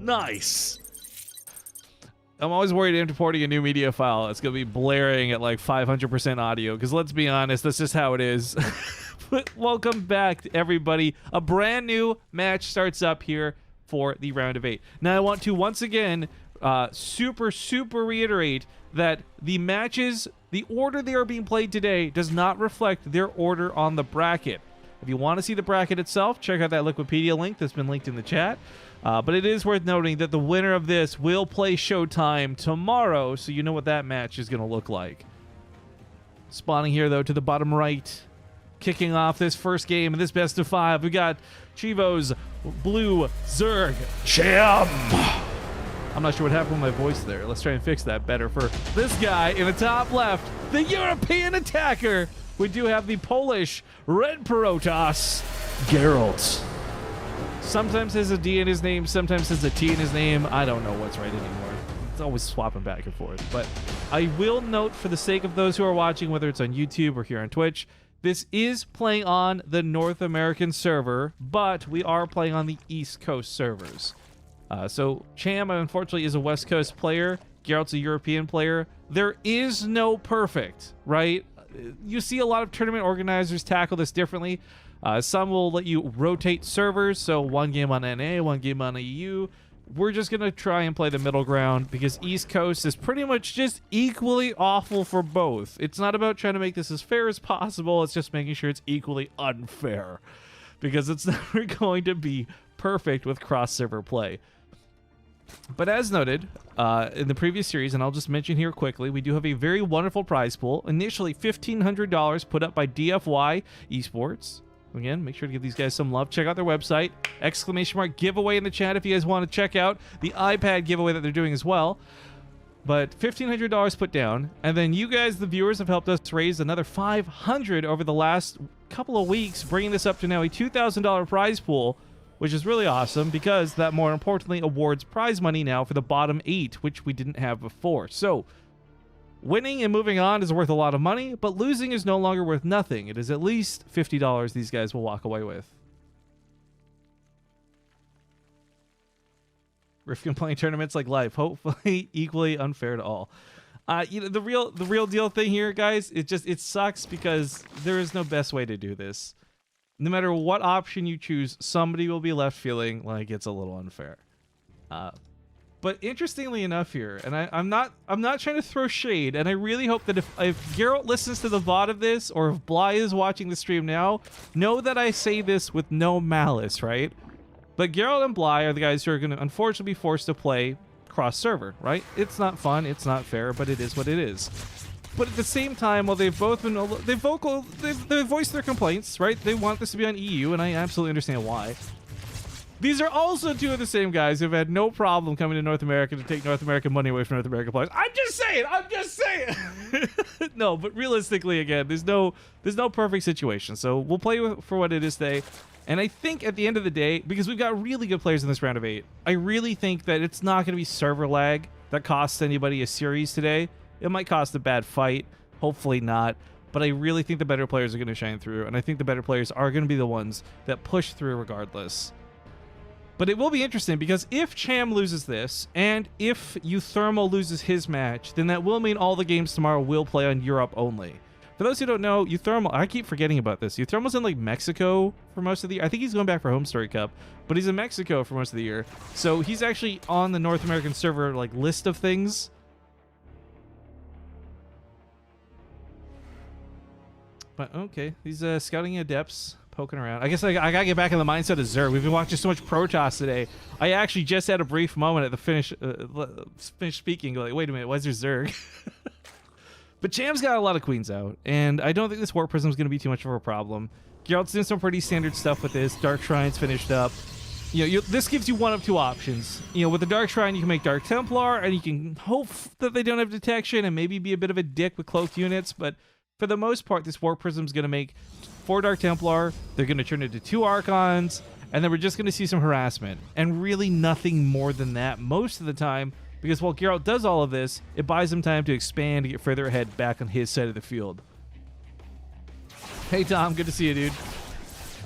Nice. I'm always worried importing a new media file. It's going to be blaring at like 500% audio, because let's be honest, that's just how it is. But welcome back, everybody. A brand new match starts up here for the round of 8. Now, I want to once again super reiterate that the matches, the order they are being played today does not reflect their order on the bracket. If you want to see the bracket itself, check out that Wikipedia link that's been linked in the chat. But it is worth noting that the winner of this will play Showtime tomorrow, so you know what that match is going to look like. Spawning here, though, to the bottom right. Kicking off this first game in this best of 5, we got Chivo's Blue Zerg Cham. I'm not sure what happened with my voice there. Let's try and fix that better. For this guy in the top left, the European attacker, we do have the Polish Red Protoss, Gerald. Sometimes has a D in his name, sometimes has a T in his name. I don't know what's right anymore. It's always swapping back and forth. But I will note, for the sake of those who are watching, whether it's on YouTube or here on Twitch, this is playing on the North American server, but we are playing on the East Coast servers. So Cham, unfortunately, is a West Coast player. Gerald's a European player. There is no perfect, right? You see a lot of tournament organizers tackle this differently. Some will let you rotate servers, so one game on NA, one game on EU. We're just going to try and play the middle ground, because East Coast is pretty much just equally awful for both. It's not about trying to make this as fair as possible, it's just making sure it's equally unfair, because it's never going to be perfect with cross-server play. But as noted in the previous series, and I'll just mention here quickly, we do have a very wonderful prize pool. Initially, $1,500 put up by DFY Esports. Again, make sure to give these guys some love. Check out their website. ! giveaway in the chat if you guys want to check out the iPad giveaway that they're doing as well. But $1,500 put down, and then you guys, the viewers, have helped us raise another $500 over the last couple of weeks, bringing this up to now a $2,000 prize pool, which is really awesome, because that, more importantly, awards prize money now for the bottom 8, which we didn't have before. So winning and moving on is worth a lot of money, but losing is no longer worth nothing. It is at least $50 these guys will walk away with. Rifkin playing tournaments like life, hopefully equally unfair to all. You know, the real deal thing here, guys, it sucks because there is no best way to do this. No matter what option you choose, somebody will be left feeling like it's a little unfair. But interestingly enough here, and I'm not trying to throw shade, and I really hope that if Gerald listens to the VOD of this, or if Bly is watching the stream now, know that I say this with no malice, right? But Gerald and Bly are the guys who are going to unfortunately be forced to play cross-server, right? It's not fun, it's not fair, but it is what it is. But at the same time, while they've both been they've voiced their complaints, right? They want this to be on EU, and I absolutely understand why. These are also two of the same guys who've had no problem coming to North America to take North American money away from North American players. I'm just saying. No, but realistically, again, there's no perfect situation. So we'll play for what it is today. And I think at the end of the day, because we've got really good players in this round of 8, I really think that it's not going to be server lag that costs anybody a series today. It might cost a bad fight. Hopefully not. But I really think the better players are going to shine through. And I think the better players are going to be the ones that push through regardless. But it will be interesting, because if Cham loses this, and if Euthermal loses his match, then that will mean all the games tomorrow will play on Europe only. For those who don't know, Euthermal, I keep forgetting about this. Euthermal's in like Mexico for most of the year. I think he's going back for Home Story Cup, but he's in Mexico for most of the year. So he's actually on the North American server like list of things. But okay, he's scouting adepts. Poking around. I guess I gotta get back in the mindset of Zerg. We've been watching so much Protoss today. I actually just had a brief moment at the finish speaking, like, wait a minute, why is there Zerg? But Cham's got a lot of queens out, and I don't think this Warp Prism is going to be too much of a problem. Gerald's doing some pretty standard stuff with this. Dark Shrine's finished up. You know, this gives you one of two options. You know, with the Dark Shrine, you can make Dark Templar, and you can hope that they don't have detection and maybe be a bit of a dick with cloaked units, but for the most part, this Warp Prism is going to make 4 Dark Templar, they're going to turn into 2 Archons, and then we're just going to see some harassment. And really nothing more than that most of the time, because while Gerald does all of this, it buys him time to expand to get further ahead back on his side of the field. Hey Tom, good to see you, dude.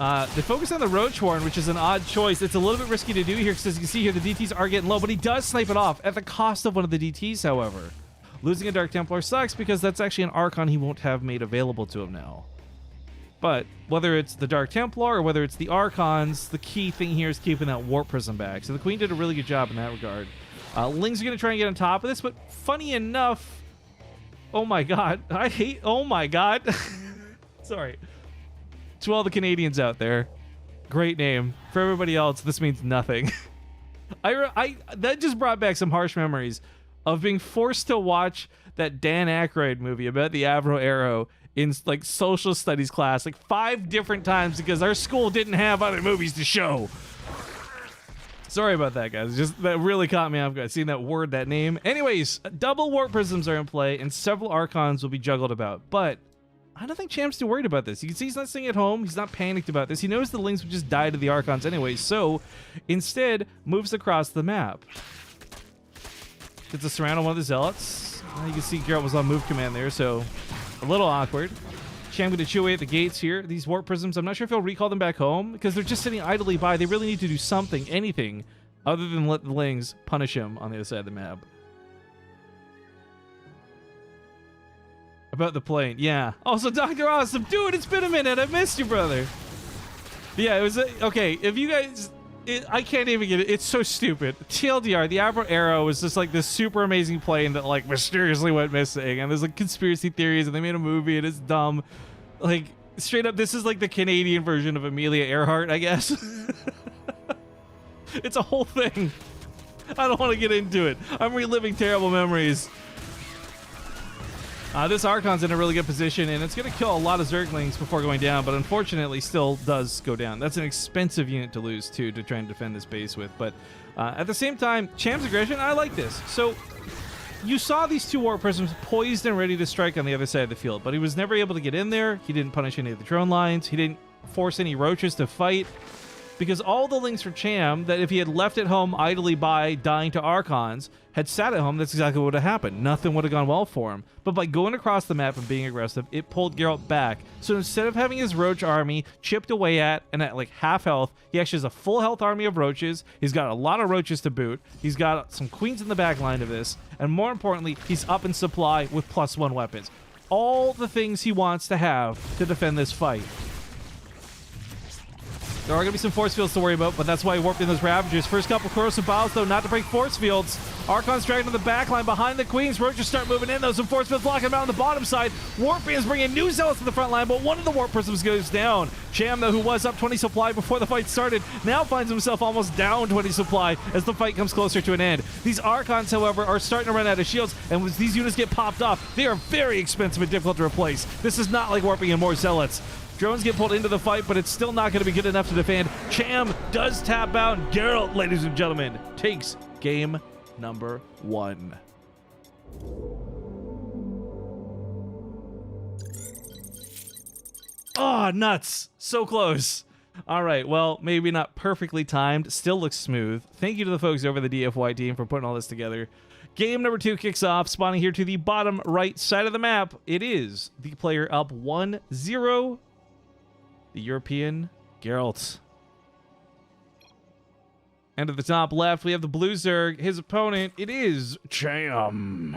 They focus on the Roach Horn, which is an odd choice. It's a little bit risky to do here because as you can see here, the DTs are getting low, but he does snipe it off at the cost of one of the DTs, however. Losing a Dark Templar sucks because that's actually an Archon he won't have made available to him now. But whether it's the Dark Templar or whether it's the Archons, the key thing here is keeping that Warp Prism back. So the Queen did a really good job in that regard. Lings are going to try and get on top of this, but funny enough... Oh my god. Oh my god. Sorry. To all the Canadians out there, great name. For everybody else, this means nothing. That just brought back some harsh memories of being forced to watch that Dan Aykroyd movie about the Avro Arrow in like social studies class like 5 different times because our school didn't have other movies to show. Sorry about that, guys. Just that really caught me off guard seeing that word, that name. Anyways, double Warp Prisms are in play and several Archons will be juggled about, but I don't think Cham's too worried about this. You can see he's not staying at home. He's not panicked about this. He knows the Lings would just die to the Archons anyway, so instead moves across the map. Gets a surround on one of the Zealots. You can see Gerald was on move command there, so a little awkward. Cham going to chew away at the gates here. These Warp Prisms, I'm not sure if he'll recall them back home because they're just sitting idly by. They really need to do something, anything, other than let the Lings punish him on the other side of the map. About the plane, yeah. Also, Dr. Awesome, dude, it's been a minute. I missed you, brother. Yeah, it was okay. If you guys, I can't even get it. It's so stupid. TLDR, the Avro Arrow was just like this super amazing plane that like mysteriously went missing, and there's like conspiracy theories, and they made a movie, and it's dumb. Like straight up, this is like the Canadian version of Amelia Earhart, I guess. It's a whole thing. I don't want to get into it. I'm reliving terrible memories. This Archon's in a really good position, and it's going to kill a lot of Zerglings before going down, but unfortunately still does go down. That's an expensive unit to lose, too, to try and defend this base with. But at the same time, Cham's aggression, I like this. So you saw these 2 Warp Prisms poised and ready to strike on the other side of the field, but he was never able to get in there. He didn't punish any of the drone lines. He didn't force any Roaches to fight. Because all the Lings for Cham, that if he had left at home idly by dying to Archons, had sat at home, that's exactly what would have happened. Nothing would have gone well for him. But by going across the map and being aggressive, it pulled Gerald back. So instead of having his Roach army chipped away at and at like half health, he actually has a full health army of Roaches. He's got a lot of Roaches to boot. He's got some Queens in the back line of this. And more importantly, he's up in supply with +1 weapons. All the things he wants to have to defend this fight. There are going to be some force fields to worry about, but that's why he warped in those Ravagers. First couple corrosive bows, though, not to break force fields. Archon's dragged on the back line behind the Queens. Roaches start moving in, though. Some force fields blocking them out on the bottom side. Warping is bringing new Zealots to the front line, but one of the Warp Prisms goes down. Cham, though, who was up 20 supply before the fight started, now finds himself almost down 20 supply as the fight comes closer to an end. These Archons, however, are starting to run out of shields, and as these units get popped off, they are very expensive and difficult to replace. This is not like warping in more Zealots. Drones get pulled into the fight, but it's still not going to be good enough to defend. Cham does tap out. Gerald, ladies and gentlemen, takes game number 1. Oh, nuts. So close. All right, well, maybe not perfectly timed. Still looks smooth. Thank you to the folks over the DFY team for putting all this together. Game number 2 kicks off, spawning here to the bottom right side of the map. It is the player up 1-0. The European Gerald. And at the top left, we have the Blue Zerg. His opponent, it is Cham.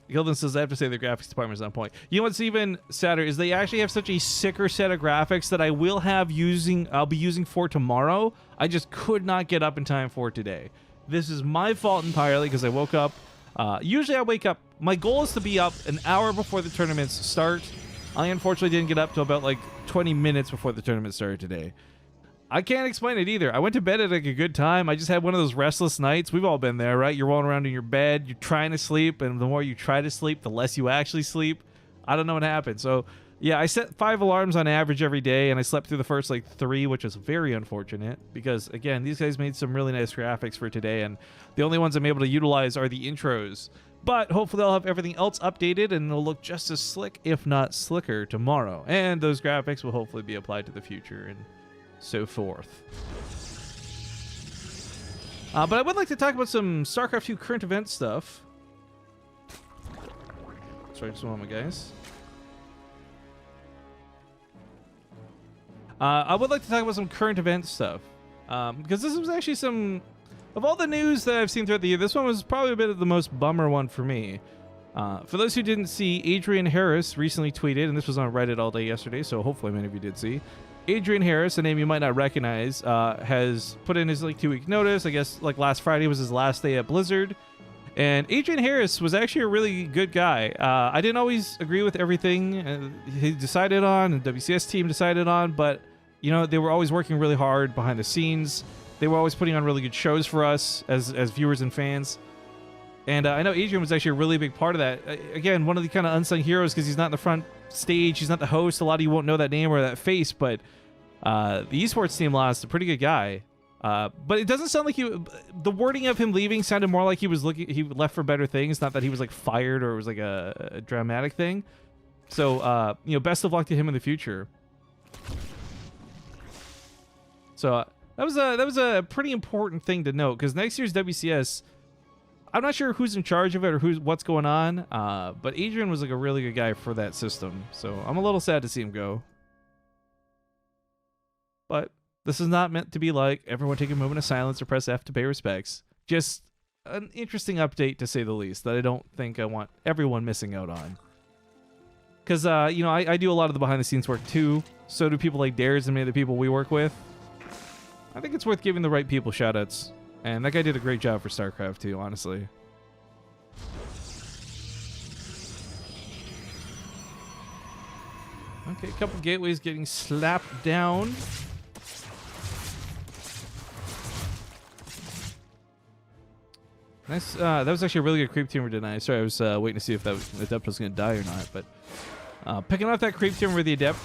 Gildan says, I have to say the graphics department is on point. You know what's even sadder is they actually have such a sicker set of graphics that I'll be using for tomorrow. I just could not get up in time for today. This is my fault entirely because I woke up. Usually I wake up, my goal is to be up an hour before the tournaments start. I unfortunately didn't get up till about like 20 minutes before the tournament started today. I can't explain it either. I went to bed at like a good time. I just had one of those restless nights. We've all been there, right? You're rolling around in your bed, you're trying to sleep, and the more you try to sleep, the less you actually sleep. I don't know what happened. So yeah, I set 5 alarms on average every day, and I slept through the first like 3, which was very unfortunate because, again, these guys made some really nice graphics for today, and the only ones I'm able to utilize are the intros. But hopefully they'll have everything else updated, and it'll look just as slick, if not slicker, tomorrow. And those graphics will hopefully be applied to the future and so forth. But I would like to talk about some StarCraft 2 current event stuff. Sorry, just one moment, guys. I would like to talk about some current event stuff. Because this was actually some... Of all the news that I've seen throughout the year, this one was probably a bit of the most bummer one for me. For those who didn't see, Adrian Harris recently tweeted, and this was on Reddit all day yesterday, so hopefully many of you did see. Adrian Harris, a name you might not recognize, has put in his like 2-week notice. I guess like last Friday was his last day at Blizzard. And Adrian Harris was actually a really good guy. I didn't always agree with everything he decided on and WCS team decided on, but you know, they were always working really hard behind the scenes. They were always putting on really good shows for us as viewers and fans. And I know Adrian was actually a really big part of that. Again, one of the kind of unsung heroes because he's not in the front stage. He's not the host. A lot of you won't know that name or that face, but the esports team lost a pretty good guy. But it doesn't sound like the wording of him leaving sounded more like he left for better things, not that he was like fired or it was like a dramatic thing. So, you know, best of luck to him in the future. So that was a pretty important thing to note because next year's WCS, I'm not sure who's in charge of it or what's going on. But Adrian was like a really good guy for that system. So I'm a little sad to see him go. But this is not meant to be like everyone take a moment of silence or press F to pay respects. Just an interesting update to say the least that I don't think I want everyone missing out on. Because, you know, I do a lot of the behind the scenes work too. So do people like Dares and many of the people we work with. I think it's worth giving the right people shoutouts. And that guy did a great job for Starcraft too, honestly. Okay, a couple gateways getting slapped down. Nice. That was actually a really good creep tumor tonight. Sorry, I was waiting to see if the Adept was going to die or not. But picking off that creep tumor with the Adept,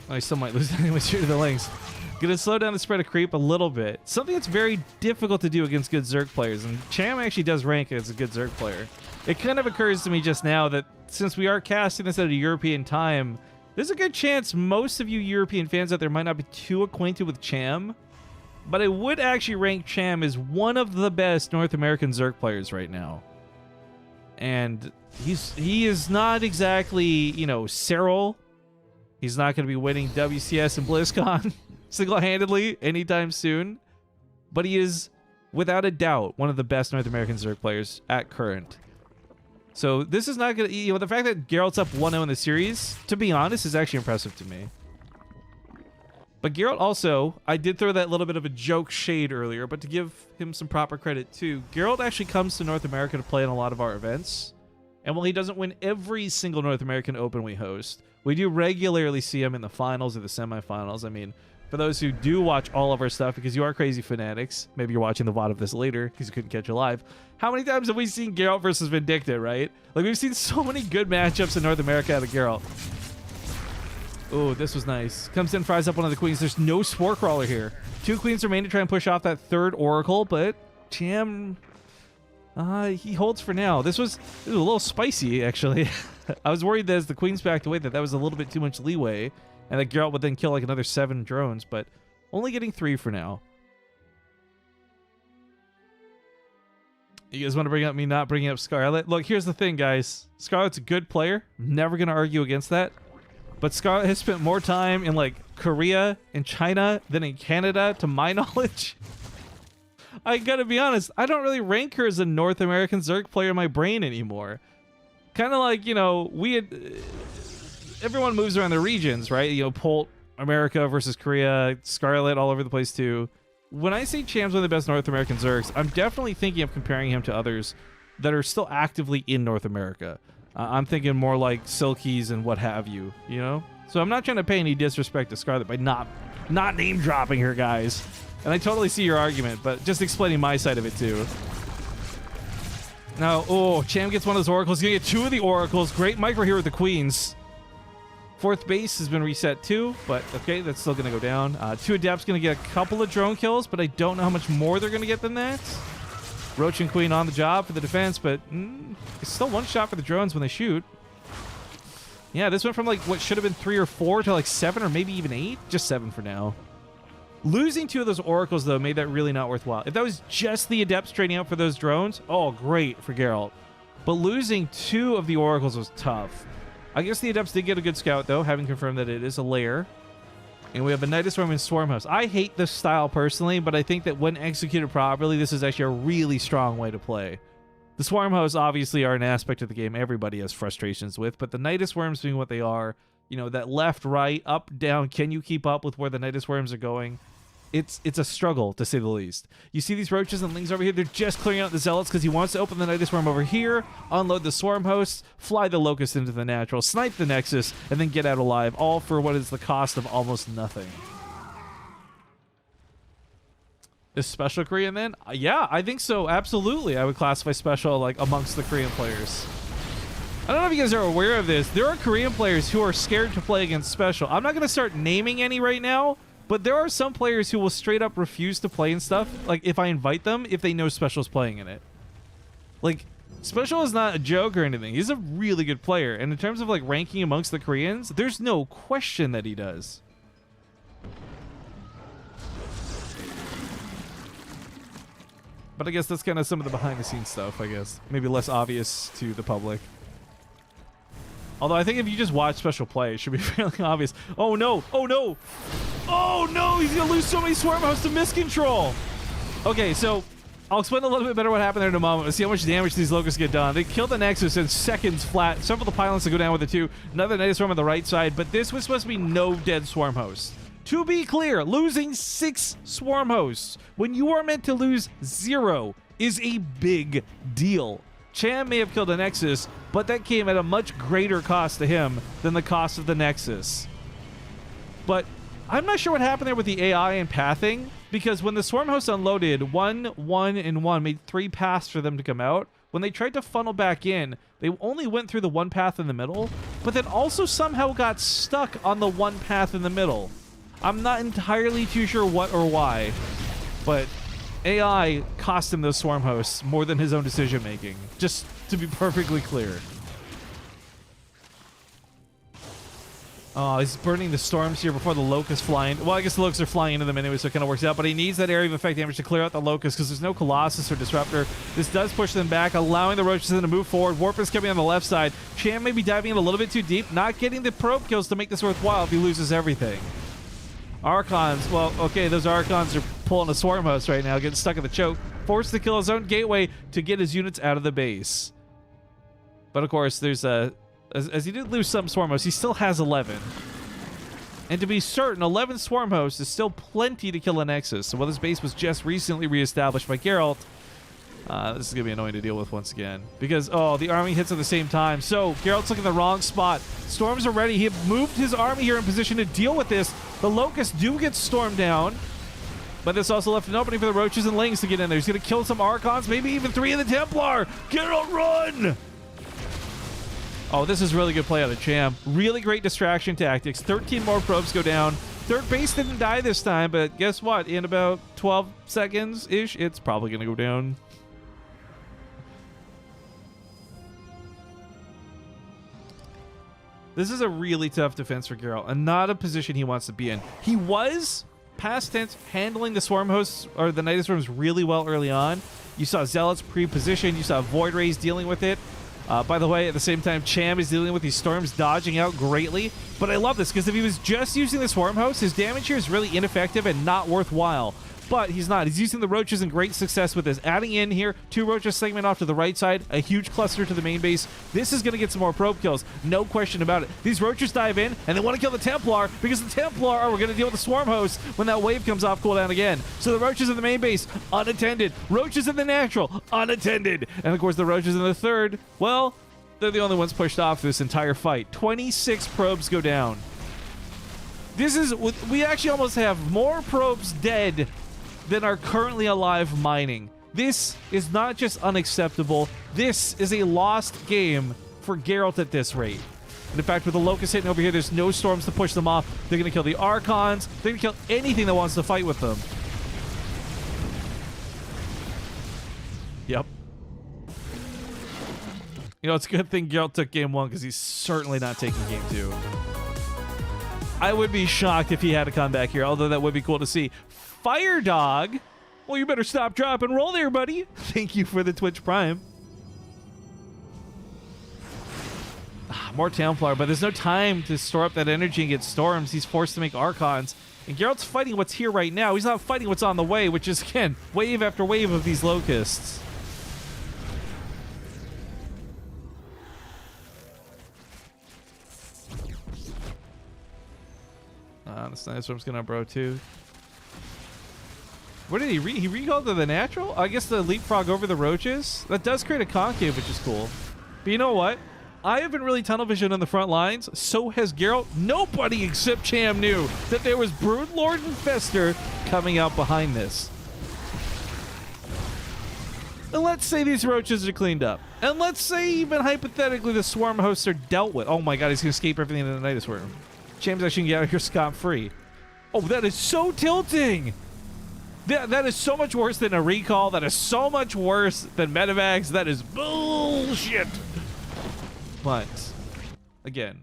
I still might lose anyways due to the links. Going to slow down the spread of creep a little bit. Something that's very difficult to do against good Zerg players. And Cham actually does rank as a good Zerg player. It kind of occurs to me just now that since we are casting this at a European time, there's a good chance most of you European fans out there might not be too acquainted with Cham. But I would actually rank Cham as one of the best North American Zerg players right now. And he is not exactly, you know, Cyril. He's not going to be winning WCS and BlizzCon single-handedly anytime soon. But he is, without a doubt, one of the best North American Zerg players at current. So this is not going to, you know, the fact that Gerald's up 1-0 in the series, to be honest, is actually impressive to me. But Gerald also, I did throw that little bit of a joke shade earlier, but to give him some proper credit too, Gerald actually comes to North America to play in a lot of our events. And while he doesn't win every single North American Open we host, we do regularly see him in the finals or the semifinals. I mean, for those who do watch all of our stuff, because you are crazy fanatics, maybe you're watching the VOD of this later because you couldn't catch it live. How many times have we seen Gerald versus Vindicta, right? Like, we've seen so many good matchups in North America out of Gerald. Oh, this was nice. Comes in, fries up one of the queens. There's no Spore Crawler here. 2 queens remain to try and push off that 3rd Oracle, but Cham, he holds for now. This was a little spicy, actually. I was worried that as the queens backed away that was a little bit too much leeway, and that Geralt would then kill like another 7 drones, but only getting 3 for now. You guys want to bring up me not bringing up Scarlet? Look, here's the thing, guys. Scarlet's a good player. I'm never going to argue against that. But Scarlet has spent more time in, like, Korea and China than in Canada, to my knowledge. I gotta be honest, I don't really rank her as a North American Zerg player in my brain anymore. Kind of like, you know, everyone moves around the regions, right? You know, Polt, America versus Korea, Scarlet all over the place, too. When I say Cham's one of the best North American Zergs, I'm definitely thinking of comparing him to others that are still actively in North America. I'm thinking more like Silkies and what have you, you know? So I'm not trying to pay any disrespect to Scarlet by not name-dropping her, guys. And I totally see your argument, but just explaining my side of it, too. Now, oh, Cham gets one of those Oracles. He's going to get 2 of the Oracles. Great micro here with the Queens. 4th base has been reset, too, but okay, that's still going to go down. 2 Adepts going to get a couple of drone kills, but I don't know how much more they're going to get than that. Roach and Queen on the job for the defense, but it's still 1 shot for the drones when they shoot. Yeah, this went from like what should have been 3 or 4 to like 7 or maybe even 8. Just 7 for now. Losing 2 of those Oracles, though, made that really not worthwhile. If that was just the Adepts trading out for those drones, oh, great for Geralt. But losing 2 of the oracles was tough. I guess the adepts did get a good scout, though, having confirmed that it is a lair. And we have a Nidus Swarm and Swarmhouse. I hate this style personally, but I think that when executed properly, this is actually a really strong way to play. The Swarmhouse obviously are an aspect of the game everybody has frustrations with, but the Nidus Worms being what they are, you know, that left, right, up, down, can you keep up with where the Nidus Worms are going? It's a struggle, to say the least. You see these roaches and lings over here, they're just clearing out the zealots because he wants to open the Nidus Worm over here, unload the Swarm hosts, fly the Locust into the natural, snipe the Nexus, and then get out alive, all for what is the cost of almost nothing. Is Special Korean then? Yeah, I think so, absolutely. I would classify Special like amongst the Korean players. I don't know if you guys are aware of this. There are Korean players who are scared to play against Special. I'm not going to start naming any right now, but there are some players who will straight up refuse to play and stuff, like if I invite them, if they know Special's playing in it. Like, Special is not a joke or anything. He's a really good player, and in terms of like ranking amongst the Koreans, there's no question that he does. But I guess that's kind of some of the behind-the-scenes stuff, I guess. Maybe less obvious to the public. Although I think if you just watch Special play, it should be fairly obvious. Oh no! Oh no! Oh no! He's gonna lose so many Swarm hosts to miscontrol! Okay, so I'll explain a little bit better what happened there in a moment. Let's see how much damage these Locusts get done. They kill the Nexus in seconds flat. Several of the pylons to go down with it too. Another Nidus Swarm on the right side, but this was supposed to be no dead Swarm hosts. To be clear, losing 6 Swarm hosts when you are meant to lose 0 is a big deal. Cham may have killed a Nexus, but that came at a much greater cost to him than the cost of the Nexus. But I'm not sure what happened there with the AI and pathing, because when the Swarm host unloaded, 1, 1, and 1 made 3 paths for them to come out. When they tried to funnel back in, they only went through the 1 path in the middle, but then also somehow got stuck on the 1 path in the middle. I'm not entirely too sure what or why, but AI cost him those Swarm hosts more than his own decision making, just to be perfectly clear. Oh, he's burning the storms here before the Locusts fly in. Well, I guess the Locusts are flying into them anyway, so it kind of works out, but he needs that area of effect damage to clear out the Locusts because there's no Colossus or Disruptor. This does push them back, allowing the Roaches to move forward. Warp is coming on the left side. Cham may be diving in a little bit too deep, not getting the probe kills to make this worthwhile if he loses everything. Archons, well, okay, those Archons are pulling a Swarm host right now, getting stuck in the choke. Forced to kill his own gateway to get his units out of the base. But of course, there's a... As he did lose some Swarm hosts, he still has 11. And to be certain, 11 Swarm hosts is still plenty to kill a Nexus. So while this base was just recently reestablished by Gerald, this is going to be annoying to deal with once again. Because, oh, the army hits at the same time. So, Gerald's looking in the wrong spot. Storms are ready. He moved his army here in position to deal with this. The Locusts do get stormed down. But this also left an opening for the Roaches and Lings to get in there. He's going to kill some Archons, maybe even 3 of the Templar. Gerald, run! Oh, this is really good play out of Cham. Really great distraction tactics. 13 more probes go down. Third base didn't die this time, but guess what? In about 12 seconds-ish, it's probably going to go down. This is a really tough defense for Gerald, and not a position he wants to be in. He was, past tense, handling the Swarm hosts, or the Nidus Swarms really well early on. You saw Zealots pre-positioned. You saw Void Rays dealing with it. By the way, at the same time, Cham is dealing with these storms, dodging out greatly. But I love this, because if he was just using the Swarm host, his damage here is really ineffective and not worthwhile. But he's not. He's using the Roaches in great success with this. Adding in here, 2 Roaches segment off to the right side, a huge cluster to the main base. This is going to get some more probe kills. No question about it. These Roaches dive in, and they want to kill the Templar, because the Templar are going to deal with the Swarm host when that wave comes off cooldown again. So the Roaches in the main base, unattended. Roaches in the natural, unattended. And of course, the Roaches in the third, well, they're the only ones pushed off this entire fight. 26 probes go down. This is, we actually almost have more probes dead than are currently alive mining. This is not just unacceptable. This is a lost game for Geralt at this rate. And in fact, with the Locust hitting over here, there's no storms to push them off. They're going to kill the Archons. They're going to kill anything that wants to fight with them. Yep. You know, it's a good thing Geralt took game 1, because he's certainly not taking game 2. I would be shocked if he had to come back here, although that would be cool to see. Fire Dog, well, you better stop, drop, and roll there, buddy. Thank you for the Twitch Prime. More Templar, but there's no time to store up that energy and get storms. He's forced to make Archons. And Gerald's fighting what's here right now. He's not fighting what's on the way, which is, again, wave after wave of these Locusts. The Snowstorm's gonna bro too. What did he he recalled to the natural? I guess the leapfrog over the roaches? That does create a concave, which is cool. But you know what? I haven't really tunnel vision on the front lines. So has Gerald. Nobody except Cham knew that there was Broodlord and Fester coming out behind this. And let's say these roaches are cleaned up. And let's say even hypothetically the swarm hosts are dealt with. Oh my god, he's gonna escape everything in the Nidus Worm. Cham's actually gonna get out of here scot-free. Oh, that is so tilting! That is so much worse than a recall. That is so much worse than Medivacs. That is bullshit! But, again,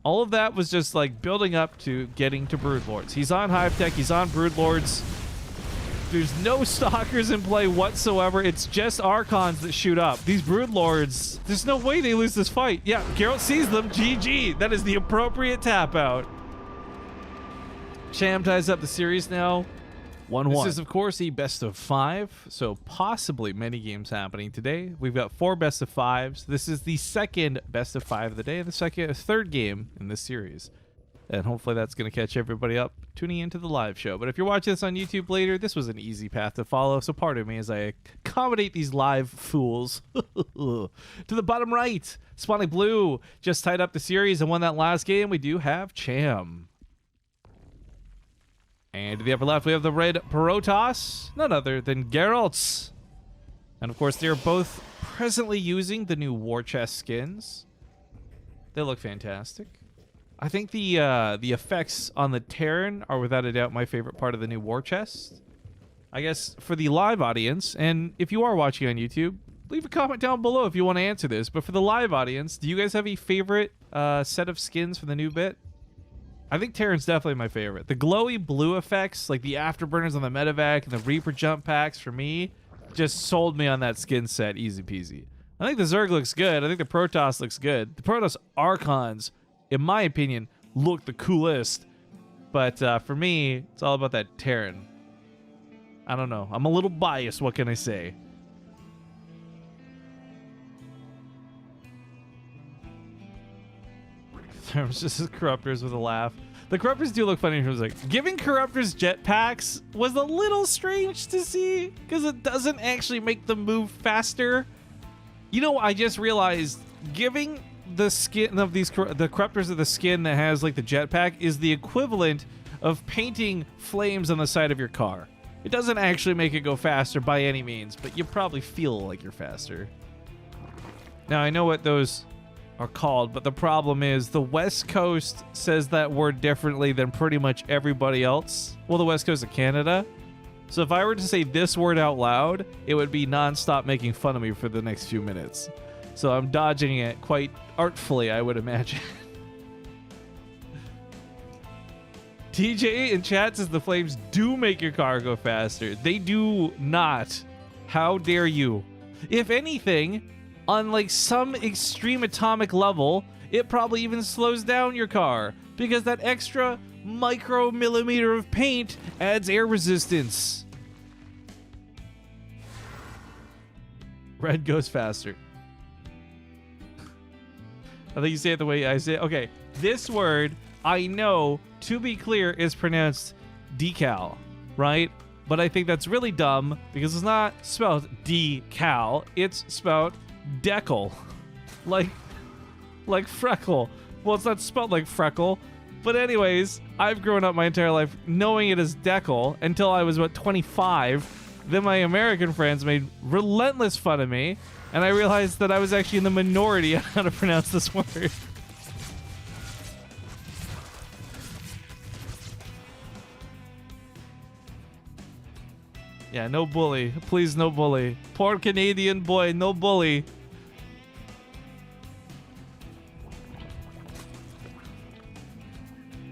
all of that was just like building up to getting to Broodlords. He's on Hive Tech, he's on Broodlords. There's no Stalkers in play whatsoever. It's just Archons that shoot up. These Broodlords, there's no way they lose this fight. Yeah, Gerald sees them. GG. That is the appropriate tap out. Cham ties up the series now. 1-1. This is, of course, a best of 5, so possibly many games happening today. We've got 4 best of 5s. This is the second best of 5 of the day, and the third game in this series. And hopefully that's going to catch everybody up tuning into the live show. But if you're watching this on YouTube later, this was an easy path to follow, so pardon me as I accommodate these live fools. To the bottom right, Spawning Blue just tied up the series and won that last game. We do have Cham. And to the upper left, we have the red Protoss, none other than Geralt. And of course, they're both presently using the new War Chest skins. They look fantastic. I think the effects on the Terran are without a doubt my favorite part of the new War Chest. I guess for the live audience, and if you are watching on YouTube, leave a comment down below if you want to answer this. But for the live audience, do you guys have a favorite set of skins for the new bit? I think Terran's definitely my favorite. The glowy blue effects, like the afterburners on the Medivac and the Reaper jump packs, for me, just sold me on that skin set easy peasy. I think the Zerg looks good. I think the Protoss looks good. The Protoss Archons, in my opinion, look the coolest. But for me, it's all about that Terran. I don't know. I'm a little biased. What can I say? There's just Corruptors with a laugh. The Corruptors do look funny in terms of like giving Corruptors jetpacks was a little strange to see because it doesn't actually make them move faster. You know, I just realized giving the skin of these the Corruptors of the skin that has like the jetpack is the equivalent of painting flames on the side of your car. It doesn't actually make it go faster by any means, but you probably feel like you're faster. Now I know what those are called, but the problem is the West Coast says that word differently than pretty much everybody else. Well, the West Coast of Canada. So if I were to say this word out loud, it would be nonstop making fun of me for the next few minutes. So I'm dodging it quite artfully, I would imagine. TJ in chat says the flames do make your car go faster. They do not. How dare you? If anything, on like some extreme atomic level, it probably even slows down your car because that extra micromillimeter of paint adds air resistance. Red goes faster. I think you say it the way I say it. Okay, this word, I know, to be clear, is pronounced decal, right? But I think that's really dumb because it's not spelled decal, it's spelled decal, like freckle. Well, it's not spelled like freckle, but anyways, I've grown up my entire life knowing it as decal until I was about 25. Then my American friends made relentless fun of me, and I realized that I was actually in the minority on how to pronounce this word. Yeah, no bully. Please, no bully. Poor Canadian boy, no bully.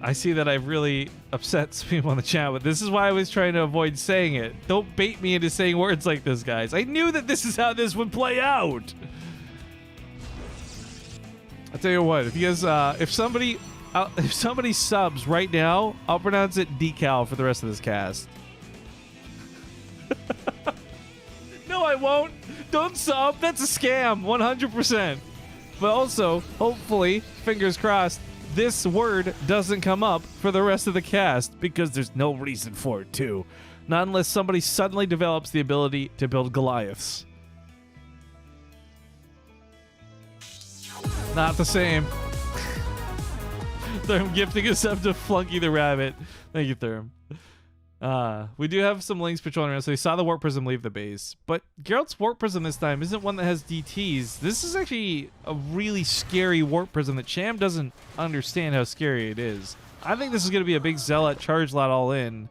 I see that I've really upset some people in the chat, but this is why I was trying to avoid saying it. Don't bait me into saying words like this, guys. I knew that this is how this would play out. tell you what, if you guys, if somebody subs right now, I'll pronounce it decal for the rest of this cast. No, I won't. Don't sub. That's a scam, 100%. But also, hopefully, fingers crossed, this word doesn't come up for the rest of the cast because there's no reason for it to. Not unless somebody suddenly develops the ability to build Goliaths. Not the same. Therm gifting us up to Flunky the Rabbit. Thank you, Therm. We do have some links patrolling around, so we saw the Warp Prism leave the base. But Gerald's Warp Prism this time isn't one that has DTs. This is actually a really scary Warp Prism that Cham doesn't understand how scary it is. I think this is going to be a big Zealot charge lot all in.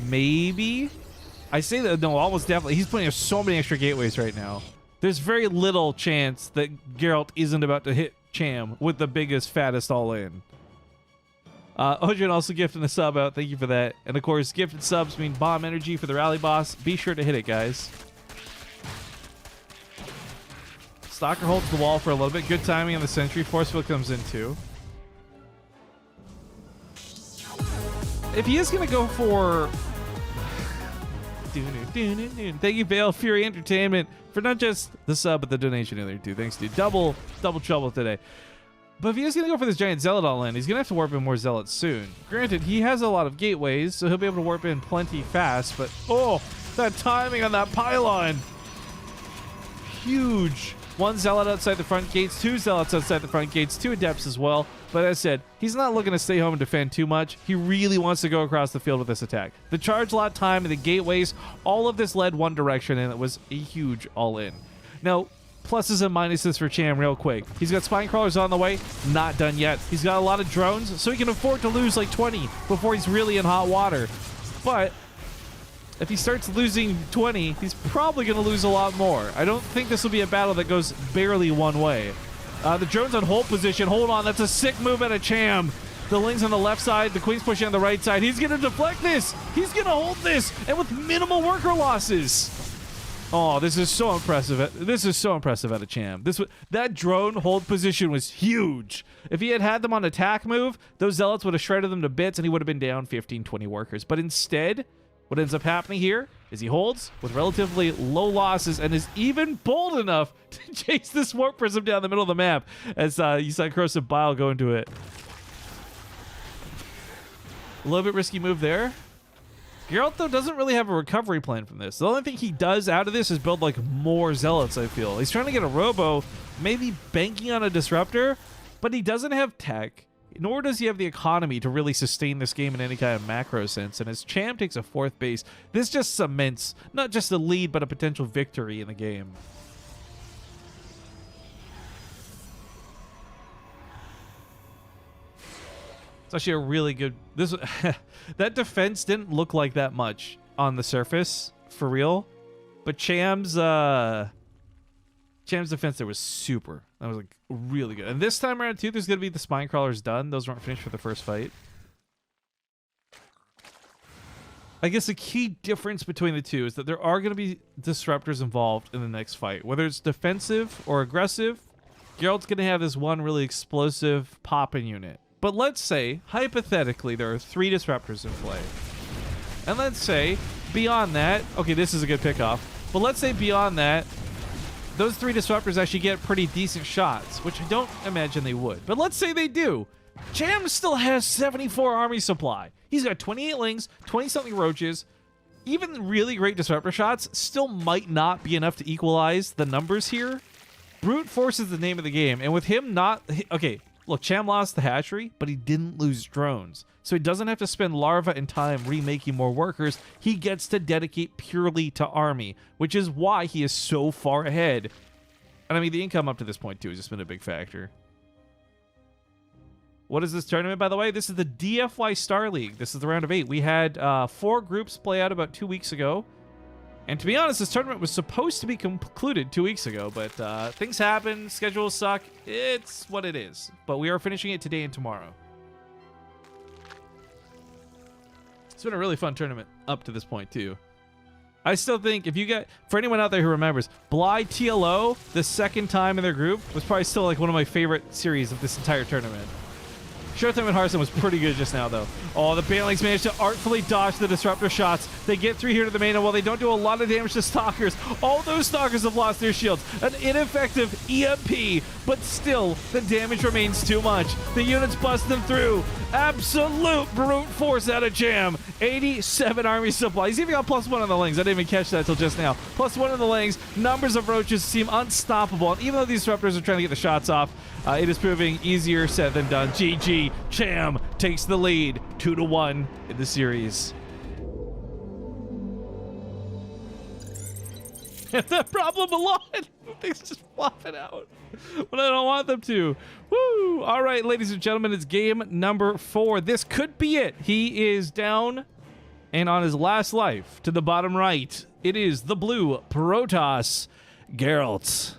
Maybe? I say that, no, almost definitely. He's putting up so many extra gateways right now. There's very little chance that Gerald isn't about to hit Cham with the biggest, fattest all in. Ojin also gifting a sub out. Thank you for that. And of course, gifted subs mean bomb energy for the rally boss. Be sure to hit it, guys. Stalker holds the wall for a little bit. Good timing on the sentry. Forceful comes in too. If he is going to go for... Thank you, Bale Fury Entertainment, for not just the sub, but the donation earlier too. Thanks, dude. Double trouble today. But if he is going to go for this giant Zealot all in, he's going to have to warp in more Zealots soon. Granted, he has a lot of gateways, so he'll be able to warp in plenty fast, but oh, that timing on that pylon. Huge. 1 Zealot outside the front gates, 2 Zealots outside the front gates, 2 Adepts as well. But as I said, he's not looking to stay home and defend too much. He really wants to go across the field with this attack. The charge lot time and the gateways, all of this led one direction, and it was a huge all-in. Now, pluses and minuses for Cham real quick. He's got spine crawlers on the way. Not done yet. He's got a lot of drones, so he can afford to lose like 20 before he's really in hot water. But if he starts losing 20, he's probably going to lose a lot more. I don't think this will be a battle that goes barely one way. The drone's on hold position. Hold on. That's a sick move out of Cham. The Ling's on the left side. The Queen's pushing on the right side. He's going to deflect this. He's going to hold this. And with minimal worker losses. Oh, this is so impressive. This is so impressive out of Cham. That drone hold position was huge. If he had them on attack move, those Zealots would have shredded them to bits and he would have been down 15, 20 workers. But instead, what ends up happening here is he holds with relatively low losses and is even bold enough to chase this Warp Prism down the middle of the map as you saw Corrosive Bile go into it. A little bit risky move there. Gerald, though, doesn't really have a recovery plan from this. The only thing he does out of this is build, like, more Zealots, I feel. He's trying to get a Robo, maybe banking on a Disruptor, but he doesn't have tech, nor does he have the economy to really sustain this game in any kind of macro sense. And as Cham takes a 4th base, this just cements not just a lead, but a potential victory in the game. It's actually a really good... that defense didn't look like that much on the surface, for real. But Cham's defense there was super. That was like really good. And this time around too, there's gonna be the spine crawlers done. Those weren't finished for the first fight. I guess the key difference between the two is that there are gonna be disruptors involved in the next fight. Whether it's defensive or aggressive, Gerald's gonna have this one really explosive popping unit. But let's say, hypothetically, there are 3 disruptors in play. And let's say, beyond that, okay, this is a good pickoff, but let's say beyond that, those 3 disruptors actually get pretty decent shots, which I don't imagine they would. But let's say they do. Cham still has 74 army supply. He's got 28 Lings, 20-something Roaches. Even really great disruptor shots still might not be enough to equalize the numbers here. Brute force is the name of the game, and with him not... Okay, look, Cham lost the hatchery, but he didn't lose drones. So he doesn't have to spend larva and time remaking more workers. He gets to dedicate purely to army, which is why he is so far ahead. And I mean, the income up to this point, too, has just been a big factor. What is this tournament, by the way? This is the DFY Star League. This is the round of 8. We had 4 groups play out about 2 weeks ago. And to be honest, this tournament was supposed to be concluded 2 weeks ago, but things happen, schedules suck. It's what it is. But we are finishing it today and tomorrow. It's been a really fun tournament up to this point, too. I still think if you get, for anyone out there who remembers, Bly TLO, the second time in their group, was probably still like one of my favorite series of this entire tournament. Showtime and Harstem was pretty good just now, though. Oh, the Banelings managed to artfully dodge the disruptor shots. They get through here to the main, and while they don't do a lot of damage to Stalkers, all those Stalkers have lost their shields. An ineffective EMP, but still, the damage remains too much. The units bust them through. Absolute brute force out of Cham. 87 army supply. He's even got +1 on the Lings. I didn't even catch that till just now. +1 on the Lings. Numbers of roaches seem unstoppable. And even though these disruptors are trying to get the shots off, it is proving easier said than done. GG. Cham takes the lead 2-1 in the series. That problem a lot. Things just flopping out when I don't want them to. Woo! All right, ladies and gentlemen, it's game number 4. This could be it. He is down and on his last life to the bottom right. It is the blue Protoss Gerald.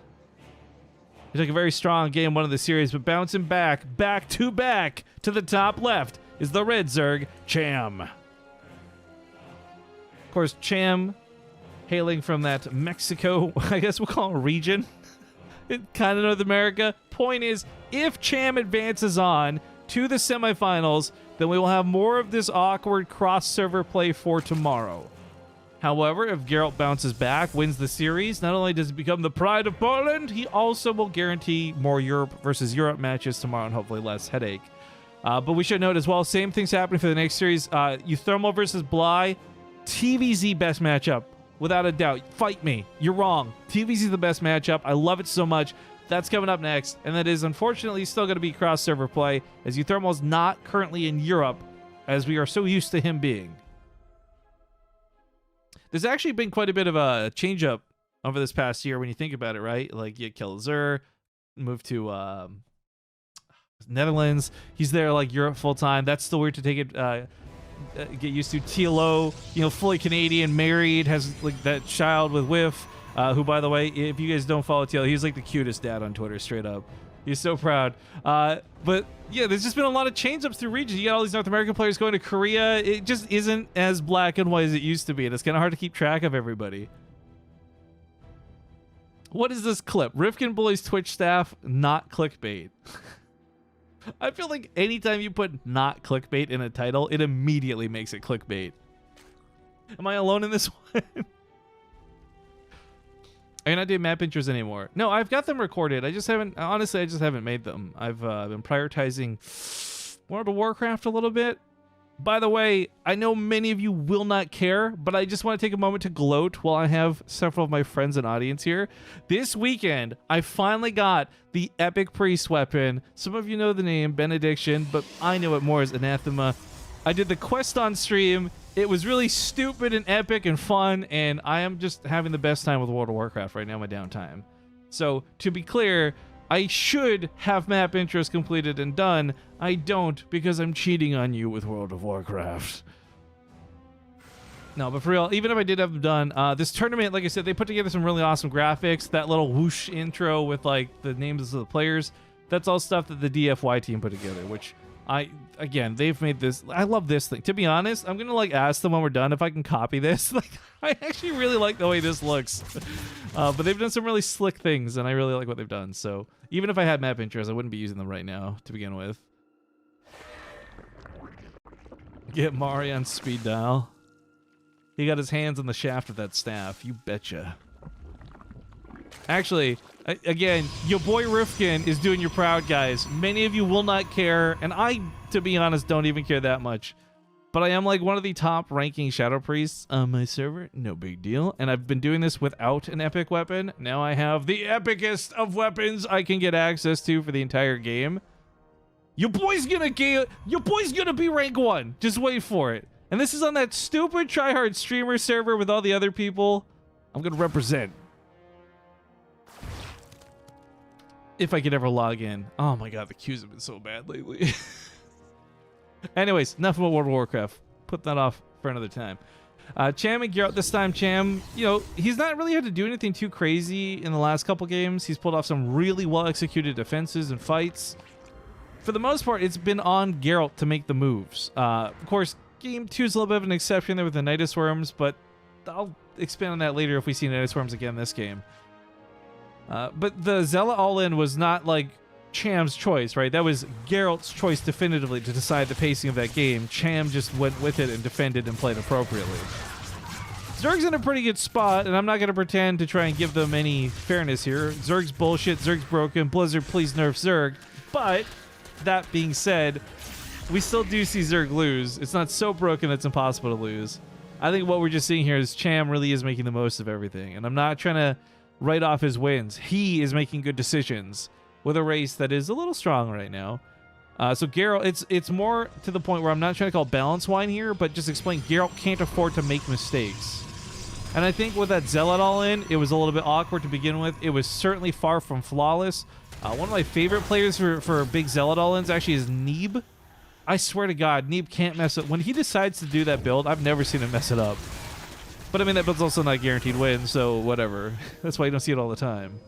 He took a very strong game 1 of the series, but bouncing back to back to the top left is the red Zerg, Cham. Of course, Cham, hailing from that Mexico, I guess we'll call it region, kind of North America. Point is, if Cham advances on to the semifinals, then we will have more of this awkward cross-server play for tomorrow. However, if Gerald bounces back, wins the series, not only does he become the pride of Poland, he also will guarantee more Europe versus Europe matches tomorrow and hopefully less headache. But we should note as well, same thing's happening for the next series. Euthermal versus Bly, TVZ best matchup, without a doubt. Fight me. You're wrong. TVZ is the best matchup. I love it so much. That's coming up next, and that is unfortunately still going to be cross-server play, as Euthermal is not currently in Europe, as we are so used to him being. There's actually been quite a bit of a change-up over this past year when you think about it, right? Like, you kill Zur, move to Netherlands. He's there, like, Europe full-time. That's still weird to take it, get used to. TLO, you know, fully Canadian, married, has, like, that child with Whiff, who, by the way, if you guys don't follow TLO, he's, like, the cutest dad on Twitter, straight up. He's so proud. But yeah, there's just been a lot of change-ups through regions. You got all these North American players going to Korea. It just isn't as black and white as it used to be, and it's kind of hard to keep track of everybody. What is this clip? Rifkin bullies Twitch staff, not clickbait. I feel like anytime you put not clickbait in a title, it immediately makes it clickbait. Am I alone in this one? Are you not doing map intros anymore? No, I've got them recorded. I just haven't, honestly, I just haven't made them. I've been prioritizing World of Warcraft a little bit. By the way, I know many of you will not care, but I just want to take a moment to gloat while I have several of my friends and audience here. This weekend, I finally got the Epic Priest weapon. Some of you know the name, Benediction, but I know it more as Anathema. I did the quest on stream. It was really stupid and epic and fun, and I am just having the best time with World of Warcraft right now in my downtime. So, to be clear, I should have map intros completed and done. I don't, because I'm cheating on you with World of Warcraft. No, but for real, even if I did have them done, this tournament, like I said, they put together some really awesome graphics. That little whoosh intro with, like, the names of the players, that's all stuff that the DFY team put together, which... again, they've made this. I love this thing. To be honest, I'm gonna like ask them when we're done if I can copy this. Like, I actually really like the way this looks. But they've done some really slick things, and I really like what they've done. So even if I had map intros, I wouldn't be using them right now to begin with. Get Mari on speed dial. He got his hands on the shaft of that staff. You betcha. Actually, again, your boy Rifkin is doing you proud, guys. Many of you will not care, and I, to be honest, don't even care that much. But I am like one of the top ranking Shadow Priests on my server. No big deal. And I've been doing this without an epic weapon. Now I have the epicest of weapons I can get access to for the entire game. Your boy's gonna be rank 1. Just wait for it. And this is on that stupid tryhard streamer server with all the other people. I'm gonna represent. If I could ever log in. Oh my god, the queues have been so bad lately. Anyways, enough about World of Warcraft. Put that off for another time. Cham and Gerald, this time Cham, you know, he's not really had to do anything too crazy in the last couple games. He's pulled off some really well-executed defenses and fights. For the most part, it's been on Gerald to make the moves. Of course, game 2 is a little bit of an exception there with the Nidus Worms, but I'll expand on that later if we see Night Swarms again this game. But the Zealot all-in was not like Cham's choice, right? That was Gerald's choice definitively to decide the pacing of that game. Cham just went with it and defended and played appropriately. Zerg's in a pretty good spot, and I'm not going to pretend to try and give them any fairness here. Zerg's bullshit, Zerg's broken, Blizzard, please nerf Zerg. But, that being said, we still do see Zerg lose. It's not so broken it's impossible to lose. I think what we're just seeing here is Cham really is making the most of everything, and I'm not trying to write off his wins. He is making good decisions with a race that is a little strong right now. So Gerald, it's more to the point where I'm not trying to call balance wine here, but just explain Gerald can't afford to make mistakes. And I think with that Zealot all-in, it was a little bit awkward to begin with. It was certainly far from flawless. One of my favorite players for big Zealot all-ins actually is Neeb. I swear to God, Neeb can't mess up. When he decides to do that build, I've never seen him mess it up. But I mean, that build's also not guaranteed win, so whatever. That's why you don't see it all the time.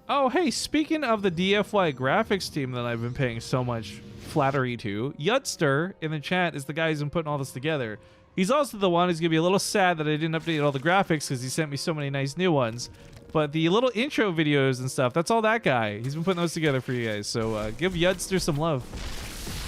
Oh, hey, speaking of the DFY graphics team that I've been paying so much flattery to, Yutster in the chat is the guy who's been putting all this together. He's also the one who's going to be a little sad that I didn't update all the graphics because he sent me so many nice new ones. But the little intro videos and stuff, that's all that guy. He's been putting those together for you guys. So give Yutster some love.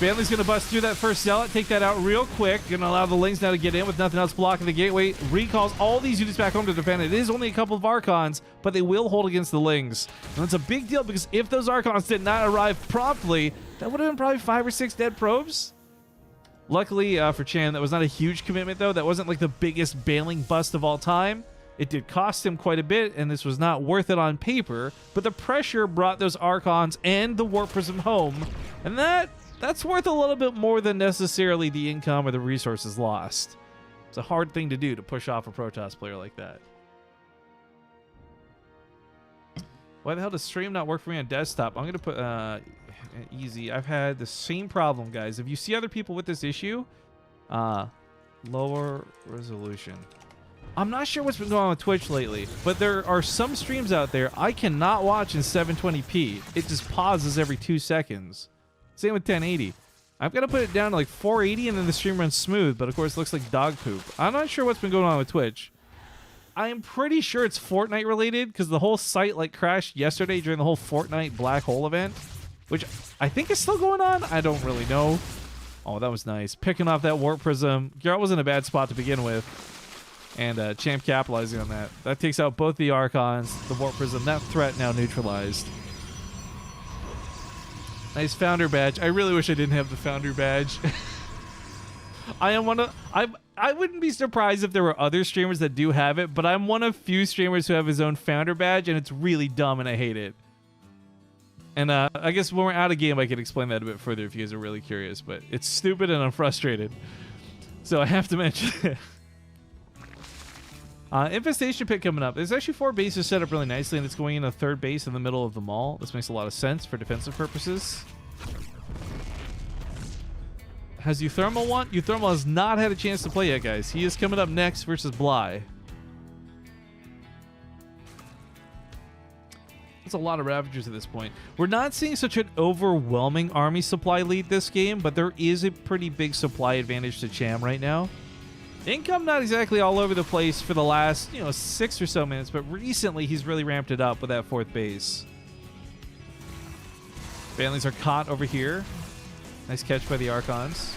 Banley's going to bust through that first Zealot, take that out real quick. Going to allow the Lings now to get in with nothing else blocking the gateway. Recalls all these units back home to defend. It is only a couple of Archons, but they will hold against the Lings. And it's a big deal because if those Archons did not arrive promptly, that would have been probably 5 or 6 dead probes. Luckily for Cham, that was not a huge commitment, though. That wasn't like the biggest Baneling bust of all time. It did cost him quite a bit, and this was not worth it on paper, but the pressure brought those Archons and the Warp Prism home, and that's worth a little bit more than necessarily the income or the resources lost. It's a hard thing to do to push off a Protoss player like that. Why the hell does stream not work for me on desktop? I'm going to put easy. I've had the same problem, guys. If you see other people with this issue, lower resolution. I'm not sure what's been going on with Twitch lately, but there are some streams out there I cannot watch in 720p. It just pauses every 2 seconds. Same with 1080. I've got to put it down to like 480 and then the stream runs smooth, but of course it looks like dog poop. I'm not sure what's been going on with Twitch. I'm pretty sure it's Fortnite related because the whole site like crashed yesterday during the whole Fortnite black hole event, which I think is still going on. I don't really know. Oh, that was nice. Picking off that Warp Prism. Gerald was in a bad spot to begin with. And Cham capitalizing on that. That takes out both the Archons, the Warp Prism. That threat now neutralized. Nice Founder badge. I really wish I didn't have the Founder badge. I wouldn't be surprised if there were other streamers that do have it, but I'm one of few streamers who have his own Founder badge, and it's really dumb, and I hate it. And I guess when we're out of game, I can explain that a bit further if you guys are really curious, but it's stupid and I'm frustrated. So I have to mention it. Infestation pit coming up. There's actually 4 bases set up really nicely, and it's going in a 3rd base in the middle of the mall. This makes a lot of sense for defensive purposes. Has Euthermal won? Euthermal has not had a chance to play yet, guys. He is coming up next versus Bly. That's a lot of Ravagers at this point. We're not seeing such an overwhelming army supply lead this game, but there is a pretty big supply advantage to Cham right now. Income not exactly all over the place for the last, 6 or so minutes, but recently he's really ramped it up with that 4th base. Banelings are caught over here. Nice catch by the Archons.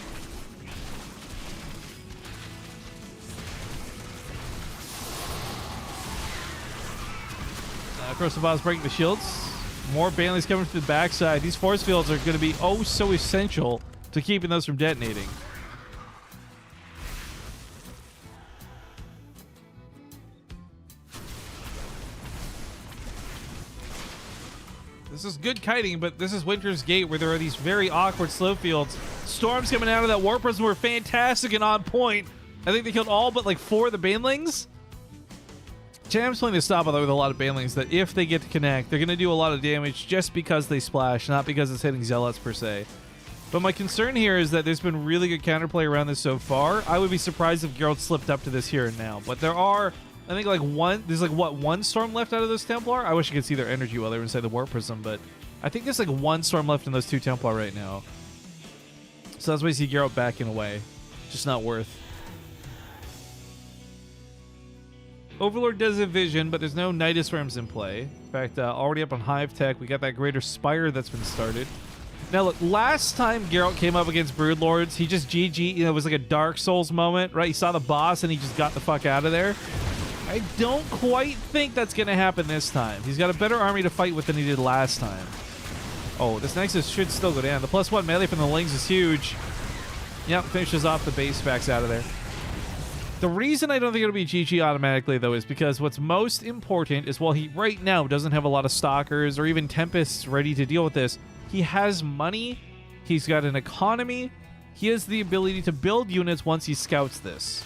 Crossbow's breaking the shields. More Banelings coming to the backside. These force fields are going to be oh so essential to keeping those from detonating. This is good kiting, but this is Winter's Gate where there are these very awkward slow fields. Storms coming out of that Warp Prism were fantastic and on point. I think they killed all but like 4 of the Banelings. Cham's playing this stop with a lot of Banelings that if they get to connect, they're going to do a lot of damage just because they splash, not because it's hitting Zealots per se. But my concern here is that there's been really good counterplay around this so far. I would be surprised if Gerald slipped up to this here and now. But there are... I think there's one storm left out of this Templar? I wish you could see their energy while they were inside the Warp Prism, but I think there's like 1 storm left in those 2 Templar right now. So that's why you see Gerald backing away. Just not worth. Overlord does have vision, but there's no Nidus Worms in play. In fact, already up on Hive Tech, we got that Greater Spire that's been started. Now, look, last time Geralt came up against Broodlords, he just GG, it was like a Dark Souls moment, right? He saw the boss and he just got the fuck out of there. I don't quite think that's going to happen this time. He's got a better army to fight with than he did last time. Oh, this Nexus should still go down. The +1 melee from the Lings is huge. Yep, finishes off the base packs out of there. The reason I don't think it'll be GG automatically, though, is because what's most important is while he right now doesn't have a lot of Stalkers or even Tempests ready to deal with this, he has money, he's got an economy, he has the ability to build units once he scouts this.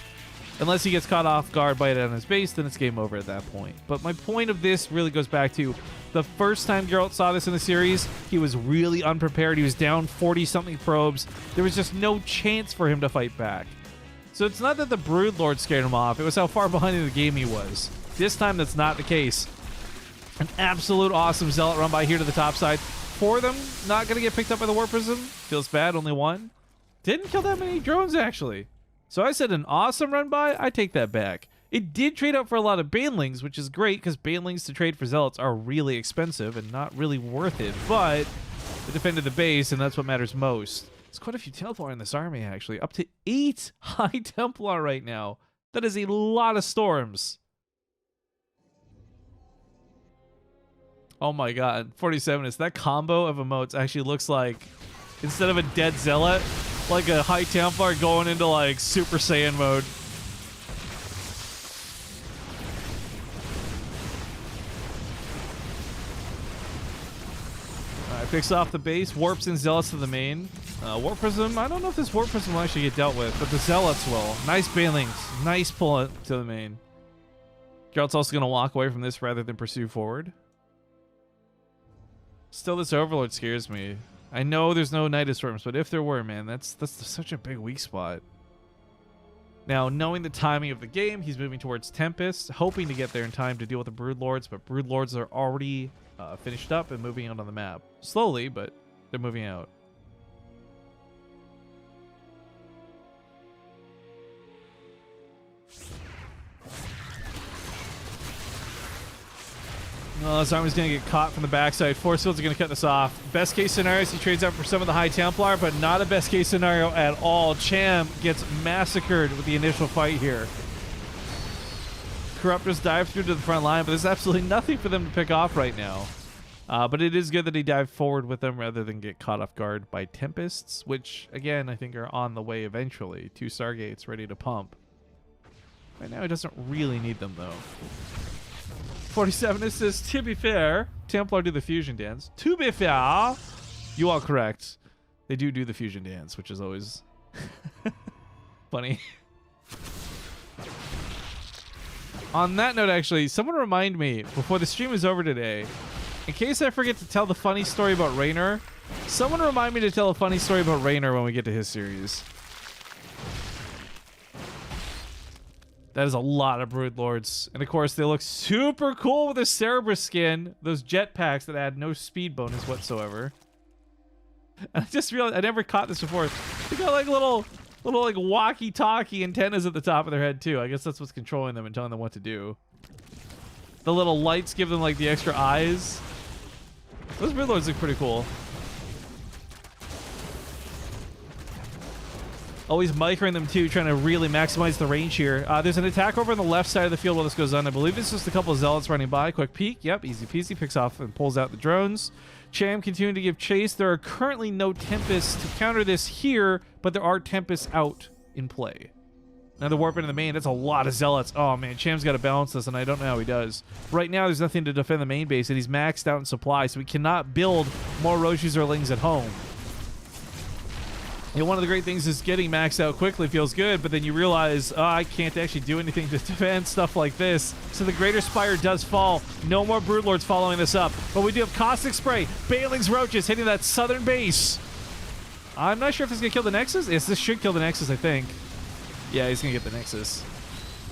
Unless he gets caught off guard by it on his base, then it's game over at that point. But my point of this really goes back to the first time Geralt saw this in the series, he was really unprepared. He was down 40-something probes. There was just no chance for him to fight back. So it's not that the Broodlord scared him off, it was how far behind in the game he was. This time, that's not the case. An absolute awesome Zealot run by here to the top side. 4 of them, not going to get picked up by the Warp Prism. Feels bad, only 1. Didn't kill that many drones, actually. So I said an awesome run by, I take that back. It did trade out for a lot of Banelings, which is great, because Banelings to trade for Zealots are really expensive and not really worth it, but it defended the base, and that's what matters most. There's quite a few Templar in this army, actually. Up to 8 High Templar right now. That is a lot of storms. Oh my god. 47 is that combo of emotes actually looks like, instead of a dead Zealot, like a High Templar going into like Super Saiyan mode. Alright, picks off the base, warps in Zealots to the main. Warp Prism, I don't know if this Warp Prism will actually get dealt with, but the Zealots will. Nice Banelings. Nice pull it to the main. Geralt's also going to walk away from this rather than pursue forward. Still, this Overlord scares me. I know there's no Nidus Worms, but if there were, man, that's such a big weak spot. Now, knowing the timing of the game, he's moving towards Tempest, hoping to get there in time to deal with the Broodlords, but Broodlords are already finished up and moving out on the map. Slowly, but they're moving out. Well, this army's going to get caught from the backside. Force fields are going to cut this off. Best case scenario is he trades out for some of the High Templar, but not a best case scenario at all. Cham gets massacred with the initial fight here. Corruptors dive through to the front line, but there's absolutely nothing for them to pick off right now. But it is good that he dived forward with them rather than get caught off guard by Tempests, which, again, I think are on the way eventually. 2 Stargates ready to pump. Right now, he doesn't really need them, though. 47 it says, to be fair, Templar do the fusion dance. To be fair, you are correct. They do the fusion dance, which is always funny. On that note, actually, someone remind me before the stream is over today, in case I forget to tell the funny story about Raynor, someone remind me to tell a funny story about Raynor when we get to his series. That is a lot of Broodlords. And of course, they look super cool with their Cerberus skin. Those jetpacks that add no speed bonus whatsoever. And I just realized, I never caught this before. They got like little like walkie-talkie antennas at the top of their head too. I guess that's what's controlling them and telling them what to do. The little lights give them like the extra eyes. Those Broodlords look pretty cool. Always microing them too, trying to really maximize the range here. There's an attack over on the left side of the field while this goes on. I believe it's just a couple of Zealots running by. Quick peek. Yep, easy peasy. Picks off and pulls out the drones. Cham continuing to give chase. There are currently no Tempests to counter this here, but there are Tempests out in play. Now the warp into the main. That's a lot of Zealots. Oh man, Cham's got to balance this, and I don't know how he does. Right now, there's nothing to defend the main base, and he's maxed out in supply, so he cannot build more Roshis or Lings at home. You know, one of the great things is getting maxed out quickly feels good, but then you realize, oh, I can't actually do anything to defend stuff like this. So the Greater Spire does fall. No more Broodlords following this up. But we do have Caustic Spray, Banelings, Roaches hitting that southern base. I'm not sure if this is going to kill the Nexus. Yes, this should kill the Nexus, I think. Yeah, he's going to get the Nexus.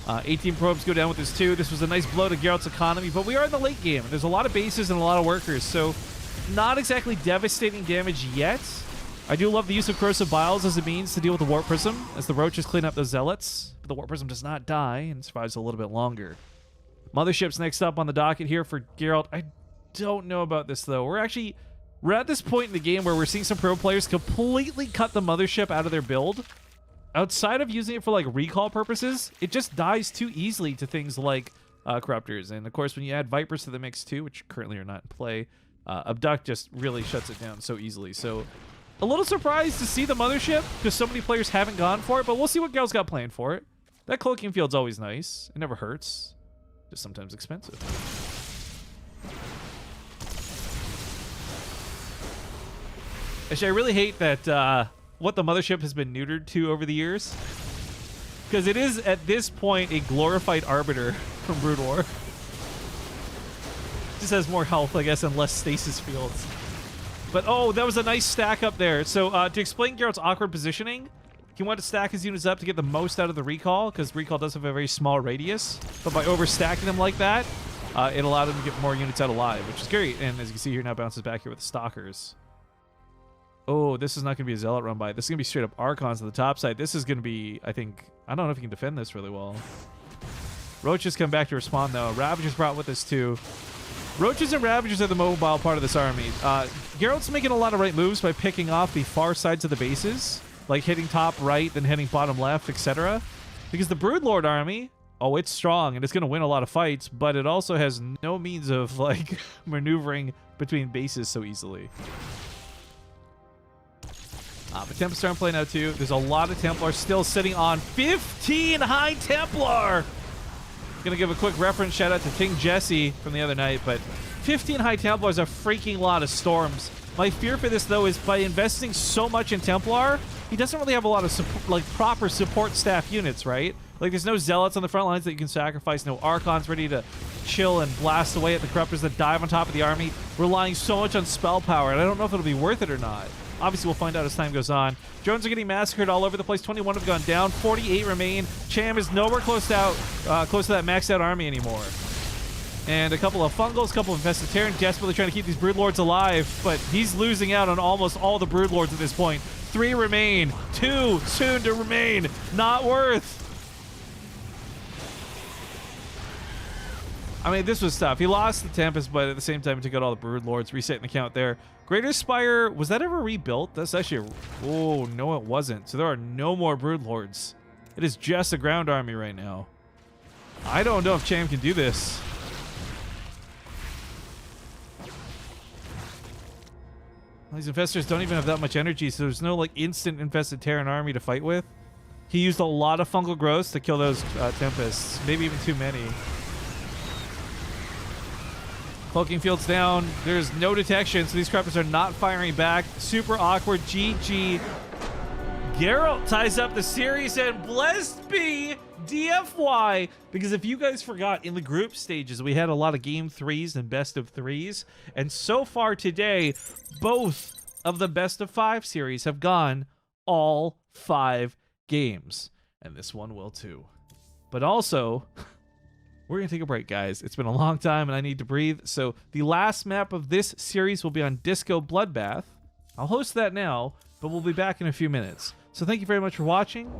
18 probes go down with this too. This was a nice blow to Geralt's economy, but we are in the late game. There's a lot of bases and a lot of workers, so not exactly devastating damage yet. I do love the use of Corrosive Biles as a means to deal with the Warp Prism, as the Roaches clean up those Zealots. But the Warp Prism does not die and survives a little bit longer. Mothership's next up on the docket here for Gerald. I don't know about this, though. We're at this point in the game where we're seeing some pro players completely cut the Mothership out of their build. Outside of using it for, like, recall purposes, it just dies too easily to things like Corruptors. And, of course, when you add Vipers to the mix, too, which currently are not in play, Abduct just really shuts it down so easily. So, a little surprised to see the Mothership, because so many players haven't gone for it, but we'll see what Gerald's got planned for it. That Cloaking Field's always nice. It never hurts. Just sometimes expensive. Actually, I really hate that what the Mothership has been neutered to over the years. Because it is, at this point, a glorified Arbiter from Brood War. Just has more health, I guess, and less stasis fields. But, oh, that was a nice stack up there. So, to explain Gerald's awkward positioning, he wanted to stack his units up to get the most out of the recall, because recall does have a very small radius. But by overstacking them like that, it allowed him to get more units out alive, which is great. And as you can see here, now bounces back here with the Stalkers. Oh, this is not going to be a Zealot run by. This is going to be straight up Archons on the top side. This is going to be, I think, I don't know if he can defend this really well. Roaches come back to respond, though. Ravagers brought with us, too. Roaches and Ravagers are the mobile part of this army. Gerald's making a lot of right moves by picking off the far sides of the bases, like hitting top right, then hitting bottom left, etc. Because the Broodlord army, oh, it's strong, and it's going to win a lot of fights, but it also has no means of, like, maneuvering between bases so easily. But Templars are in play now, too. There's a lot of Templars still sitting on 15 High Templar! Gonna give a quick reference shout out to King Jesse from the other night, but 15 High Templar is a freaking lot of Storms. My fear for this, though, is by investing so much in Templar, he doesn't really have a lot of proper support staff units, right? Like, there's no Zealots on the front lines that you can sacrifice, no Archons ready to chill and blast away at the Corruptors that dive on top of the army, relying so much on spell power, and I don't know if it'll be worth it or not. Obviously, we'll find out as time goes on. Drones are getting massacred all over the place. 21 have gone down. 48 remain. Cham is nowhere close to that maxed out army anymore. And a couple of Fungals, a couple of Infested Terran desperately trying to keep these Broodlords alive, but he's losing out on almost all the Broodlords at this point. 3 remain. 2 soon to remain. Not worth. I mean, this was tough. He lost the Tempest, but at the same time, he took out all the Broodlords, resetting the count there. Greater Spire, was that ever rebuilt? That's actually oh, no, it wasn't. So there are no more Broodlords. It is just a ground army right now. I don't know if Cham can do this. These Infestors don't even have that much energy, so there's no, like, instant Infested Terran army to fight with. He used a lot of Fungal Growths to kill those Tempests. Maybe even too many. Cloaking Field's down. There's no detection, so these Corruptors are not firing back. Super awkward. GG. Gerald ties up the series, and blessed be DFY. Because if you guys forgot, in the group stages, we had a lot of game 3s and best of 3s. And so far today, both of the best of 5 series have gone all 5 games. And this one will too. But also... we're going to take a break, guys. It's been a long time, and I need to breathe. So the last map of this series will be on Disco Bloodbath. I'll host that now, but we'll be back in a few minutes. So thank you very much for watching.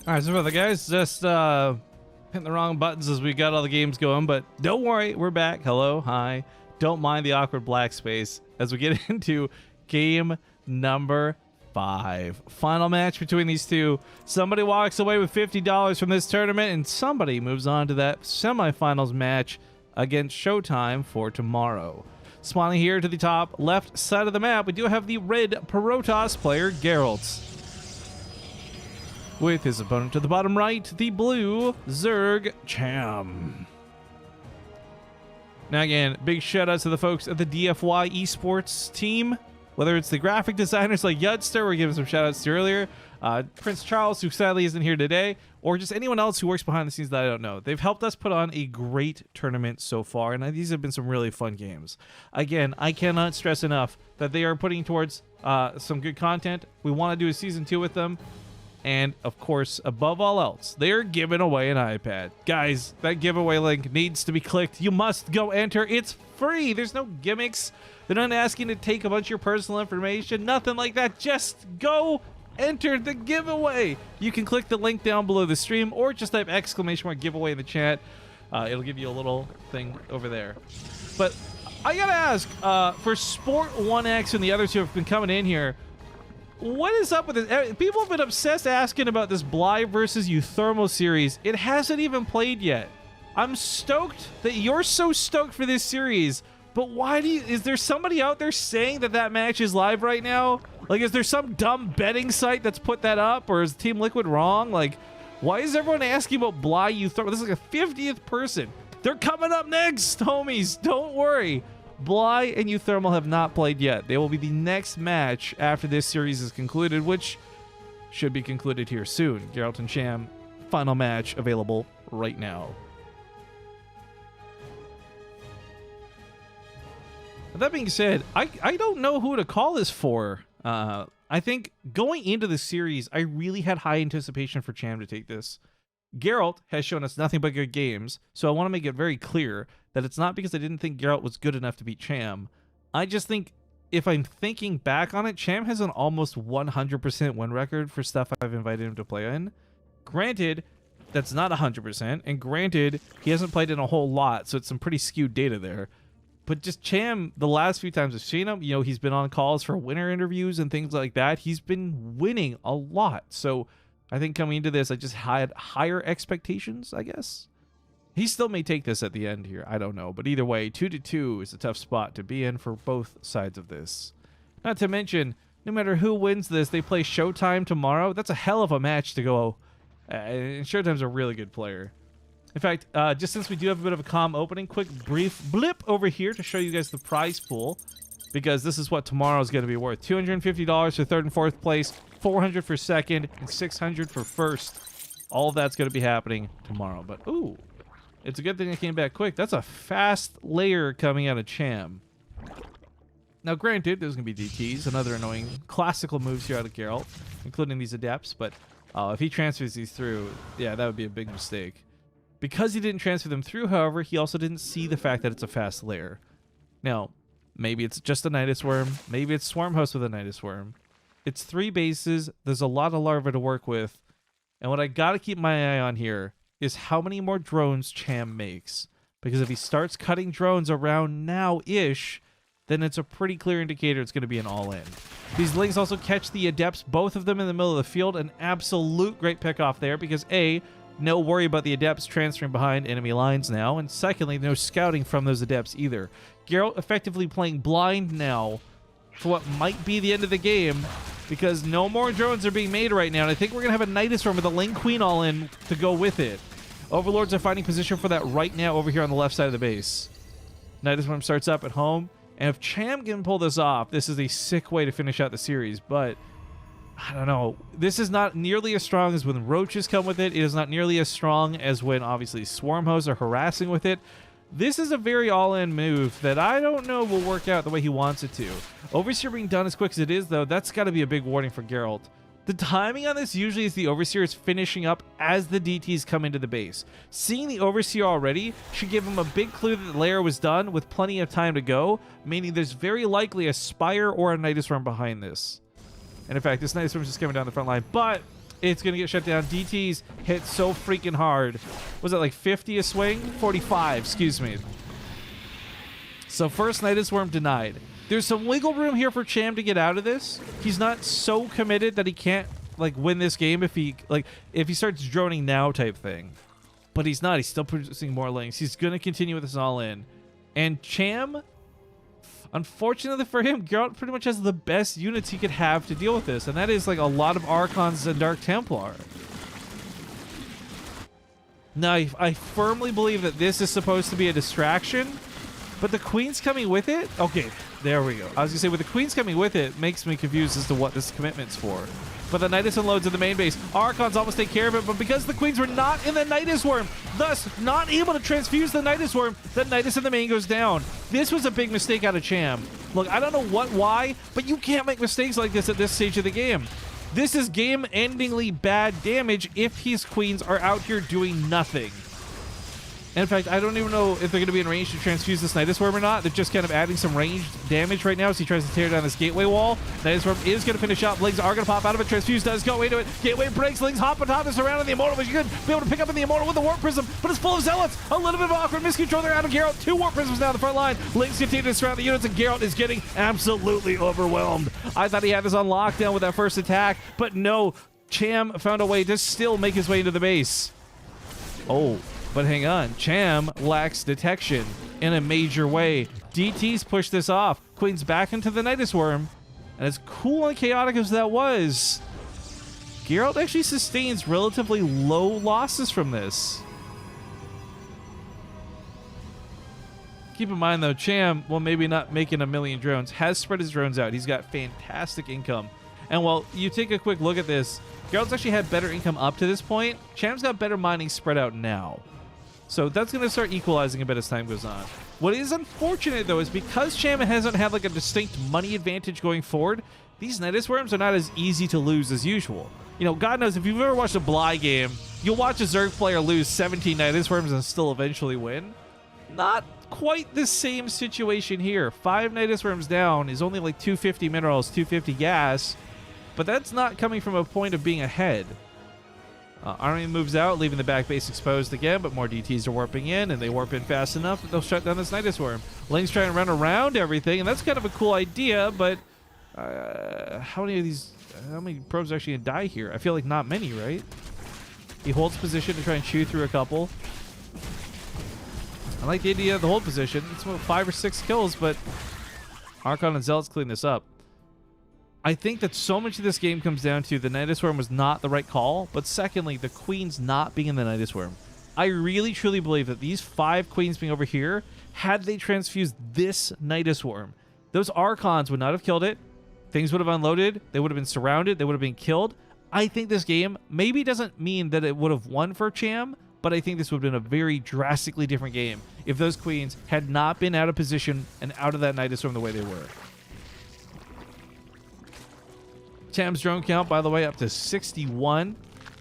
All right, so for the guys, just hitting the wrong buttons as we got all the games going, but don't worry, we're back. Hello, hi. Don't mind the awkward black space as we get into game number 5. Final match between these two. Somebody walks away with $50 from this tournament, and somebody moves on to that semifinals match against Showtime for tomorrow. Spawning here to the top left side of the map, we do have the red Protoss player, Gerald, with his opponent to the bottom right, the blue Zerg Cham. Now again, big shout out to the folks at the DFY esports team. Whether it's the graphic designers like Yudster, we're giving some shout-outs to earlier, Prince Charles, who sadly isn't here today, or just anyone else who works behind the scenes that I don't know. They've helped us put on a great tournament so far, and these have been some really fun games. Again, I cannot stress enough that they are putting towards some good content. We want to do a Season 2 with them. And, of course, above all else, they're giving away an iPad. Guys, that giveaway link needs to be clicked. You must go enter. It's free. There's no gimmicks. They're not asking to take a bunch of your personal information. Nothing like that. Just go enter the giveaway. You can click the link down below the stream or just type !giveaway in the chat. It'll give you a little thing over there. But I gotta ask, for Sport 1X and the others who have been coming in here, what is up with this? People have been obsessed asking about this Bly versus Euthermal series. It hasn't even played yet. I'm stoked that you're so stoked for this series, but why do you... Is there somebody out there saying that that match is live right now? Like, is there some dumb betting site that's put that up, or is Team Liquid wrong? Like, why is everyone asking about Bly Euthermal? This is like a 50th person. They're coming up next, homies. Don't worry. Bly and Euthermal have not played yet. They will be the next match after this series is concluded, which should be concluded here soon. Gerald and Cham, final match available right now. That being said, I don't know who to call this for. I think going into the series, I really had high anticipation for Cham to take this. Gerald has shown us nothing but good games, so I want to make it very clear that it's not because I didn't think Gerald was good enough to beat Cham. I just think, if I'm thinking back on it, Cham has an almost 100% win record for stuff I've invited him to play in. Granted, that's not 100%, and granted, he hasn't played in a whole lot, so it's some pretty skewed data there. But just Cham, the last few times I've seen him, you know, he's been on calls for winner interviews and things like that. He's been winning a lot, so I think coming into this, I just had higher expectations, I guess. He still may take this at the end here. I don't know. But either way, 2-2 is a tough spot to be in for both sides of this. Not to mention, no matter who wins this, they play Showtime tomorrow. That's a hell of a match to go. And Showtime's a really good player. In fact, just since we do have a bit of a calm opening, quick brief blip over here to show you guys the prize pool. Because this is what tomorrow is going to be worth. $250 for third and fourth place, $400 for second, and $600 for first. All of that's going to be happening tomorrow. But, ooh, it's a good thing I came back quick. That's a fast layer coming out of Cham. Now, granted, there's going to be DTs and other annoying classical moves here out of Gerald, including these adepts. But if he transfers these through, yeah, that would be a big mistake. Because he didn't transfer them through, however, he also didn't see the fact that it's a fast layer. Now, maybe it's just a Nidus Worm. Maybe it's Swarm Host with a Nidus Worm. It's 3 bases. There's a lot of larvae to work with. And what I got to keep my eye on here is how many more drones Cham makes. Because if he starts cutting drones around now-ish, then it's a pretty clear indicator it's going to be an all-in. These Lings also catch the Adepts, both of them in the middle of the field. An absolute great pick-off there because, A, no worry about the Adepts transferring behind enemy lines now. And secondly, no scouting from those Adepts either. Gerald effectively playing blind now for what might be the end of the game because no more drones are being made right now. And I think we're going to have a Nidus Worm with a Ling Queen all in to go with it. Overlords are finding position for that right now over here on the left side of the base. Nidus Worm starts up at home. And if Cham can pull this off, this is a sick way to finish out the series. But I don't know. This is not nearly as strong as when roaches come with it. It is not nearly as strong as when, obviously, swarm hosts are harassing with it. This is a very all-in move that I don't know will work out the way he wants it to. Overseer being done as quick as it is, though, that's got to be a big warning for Gerald. The timing on this usually is the Overseer is finishing up as the DTs come into the base. Seeing the Overseer already should give him a big clue that the layer was done with plenty of time to go, meaning there's very likely a Spire or a Nidus Worm behind this. And in fact, this Nidus Worm is just coming down the front line, but it's going to get shut down. DTs hit so freaking hard. Was it like 50 a swing? 45, excuse me. So first Nidus Worm denied. There's some wiggle room here for Cham to get out of this. He's not so committed that he can't like win this game if he starts droning now type thing. But he's not. He's still producing more Lings. He's going to continue with this all in. And Cham, unfortunately for him, Geralt pretty much has the best units he could have to deal with this, and that is like a lot of Archons and Dark Templar. Now, I firmly believe that this is supposed to be a distraction, but the Queen's coming with it? Okay, there we go. I was going to say, with the Queen's coming with it, makes me confused as to what this commitment's for. But the Nidus unloads in the main base. Archons almost take care of it, but because the Queens were not in the Nidus Worm, thus not able to transfuse the Nidus Worm, the Nidus in the main goes down. This was a big mistake out of Cham. Look, I don't know why, but you can't make mistakes like this at this stage of the game. This is game-endingly bad damage if his queens are out here doing nothing. In fact, I don't even know if they're going to be in range to transfuse this Nidus Worm or not. They're just kind of adding some ranged damage right now as he tries to tear down this gateway wall. Nidus Worm is going to finish up. Lings are going to pop out of it. Transfuse does go into it. Gateway breaks. Lings hop on top of surrounding the Immortal, but you could be able to pick up in the Immortal with the Warp Prism, but it's full of Zealots. A little bit of awkward miscontrol there out of Gerald. 2 Warp Prisms now in the front line. Lings continue to surround the units, and Gerald is getting absolutely overwhelmed. I thought he had this on lockdown with that first attack, but no. Cham found a way to still make his way into the base. Oh. But hang on, Cham lacks detection in a major way. DT's pushed this off. Queen's back into the Nidus Worm. And as cool and chaotic as that was, Gerald actually sustains relatively low losses from this. Keep in mind though, Cham, well maybe not making a million drones, has spread his drones out. He's got fantastic income. And while you take a quick look at this, Gerald's actually had better income up to this point. Cham's got better mining spread out now. So that's going to start equalizing a bit as time goes on. What is unfortunate, though, is because Cham hasn't had like a distinct money advantage going forward, these Nidus Worms are not as easy to lose as usual. You know, God knows, if you've ever watched a Bly game, you'll watch a Zerg player lose 17 Nidus Worms and still eventually win. Not quite the same situation here. 5 Nidus Worms down is only like 250 minerals, 250 gas, but that's not coming from a point of being ahead. Army moves out, leaving the back base exposed again, but more DTs are warping in, and they warp in fast enough that they'll shut down this Nidus Worm. Lane's trying to run around everything, and that's kind of a cool idea, but how many probes are actually going to die here? I feel like not many, right? He holds position to try and chew through a couple. I like the idea of the hold position. It's about 5 or 6 kills, but Archon and Zealots clean this up. I think that so much of this game comes down to the Nidus Worm was not the right call, but secondly, the queens not being in the Nidus Worm. I really, truly believe that these 5 queens being over here, had they transfused this Nidus Worm, those Archons would not have killed it. Things would have unloaded. They would have been surrounded. They would have been killed. I think this game maybe doesn't mean that it would have won for Cham, but I think this would have been a very drastically different game if those queens had not been out of position and out of that Nidus Worm the way they were. Cham's drone count, by the way, up to 61.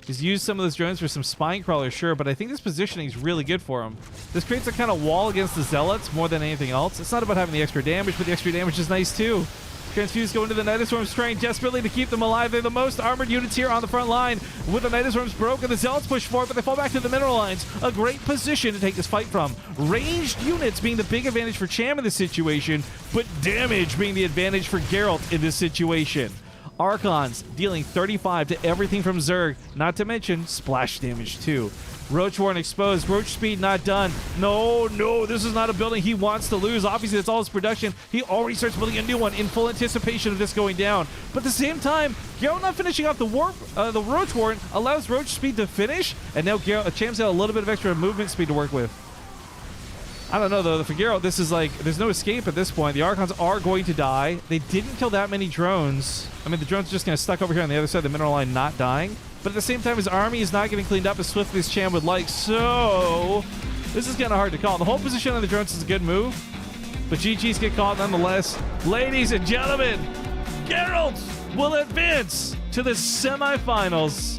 He's used some of those drones for some spine crawlers, sure, but I think this positioning is really good for him. This creates a kind of wall against the Zealots more than anything else. It's not about having the extra damage, but the extra damage is nice too. Transfuse go into the Nidus Worms, trying desperately to keep them alive. They're the most armored units here on the front line. With the Nidus Worms broken, the Zealots push forward, but they fall back to the mineral lines. A great position to take this fight from. Ranged units being the big advantage for Cham in this situation, but damage being the advantage for Gerald in this situation. Archons dealing 35 to everything from Zerg, not to mention splash damage too. Roach Warren exposed. Roach speed not done. No, this is not a building he wants to lose. Obviously, that's all his production. He already starts building a new one in full anticipation of this going down. But at the same time, Gerald not finishing off the Roach Warren allows Roach speed to finish, and now Cham's got a little bit of extra movement speed to work with. I don't know, though. For Gerald, this is like, there's no escape at this point. The Archons are going to die. They didn't kill that many drones. I mean, the drones are just kind of stuck over here on the other side of the mineral line, not dying. But at the same time, his army is not getting cleaned up as swiftly as Cham would like. So, this is kind of hard to call. The whole position on the drones is a good move, but GGs get called nonetheless. Ladies and gentlemen, Gerald will advance to the semifinals.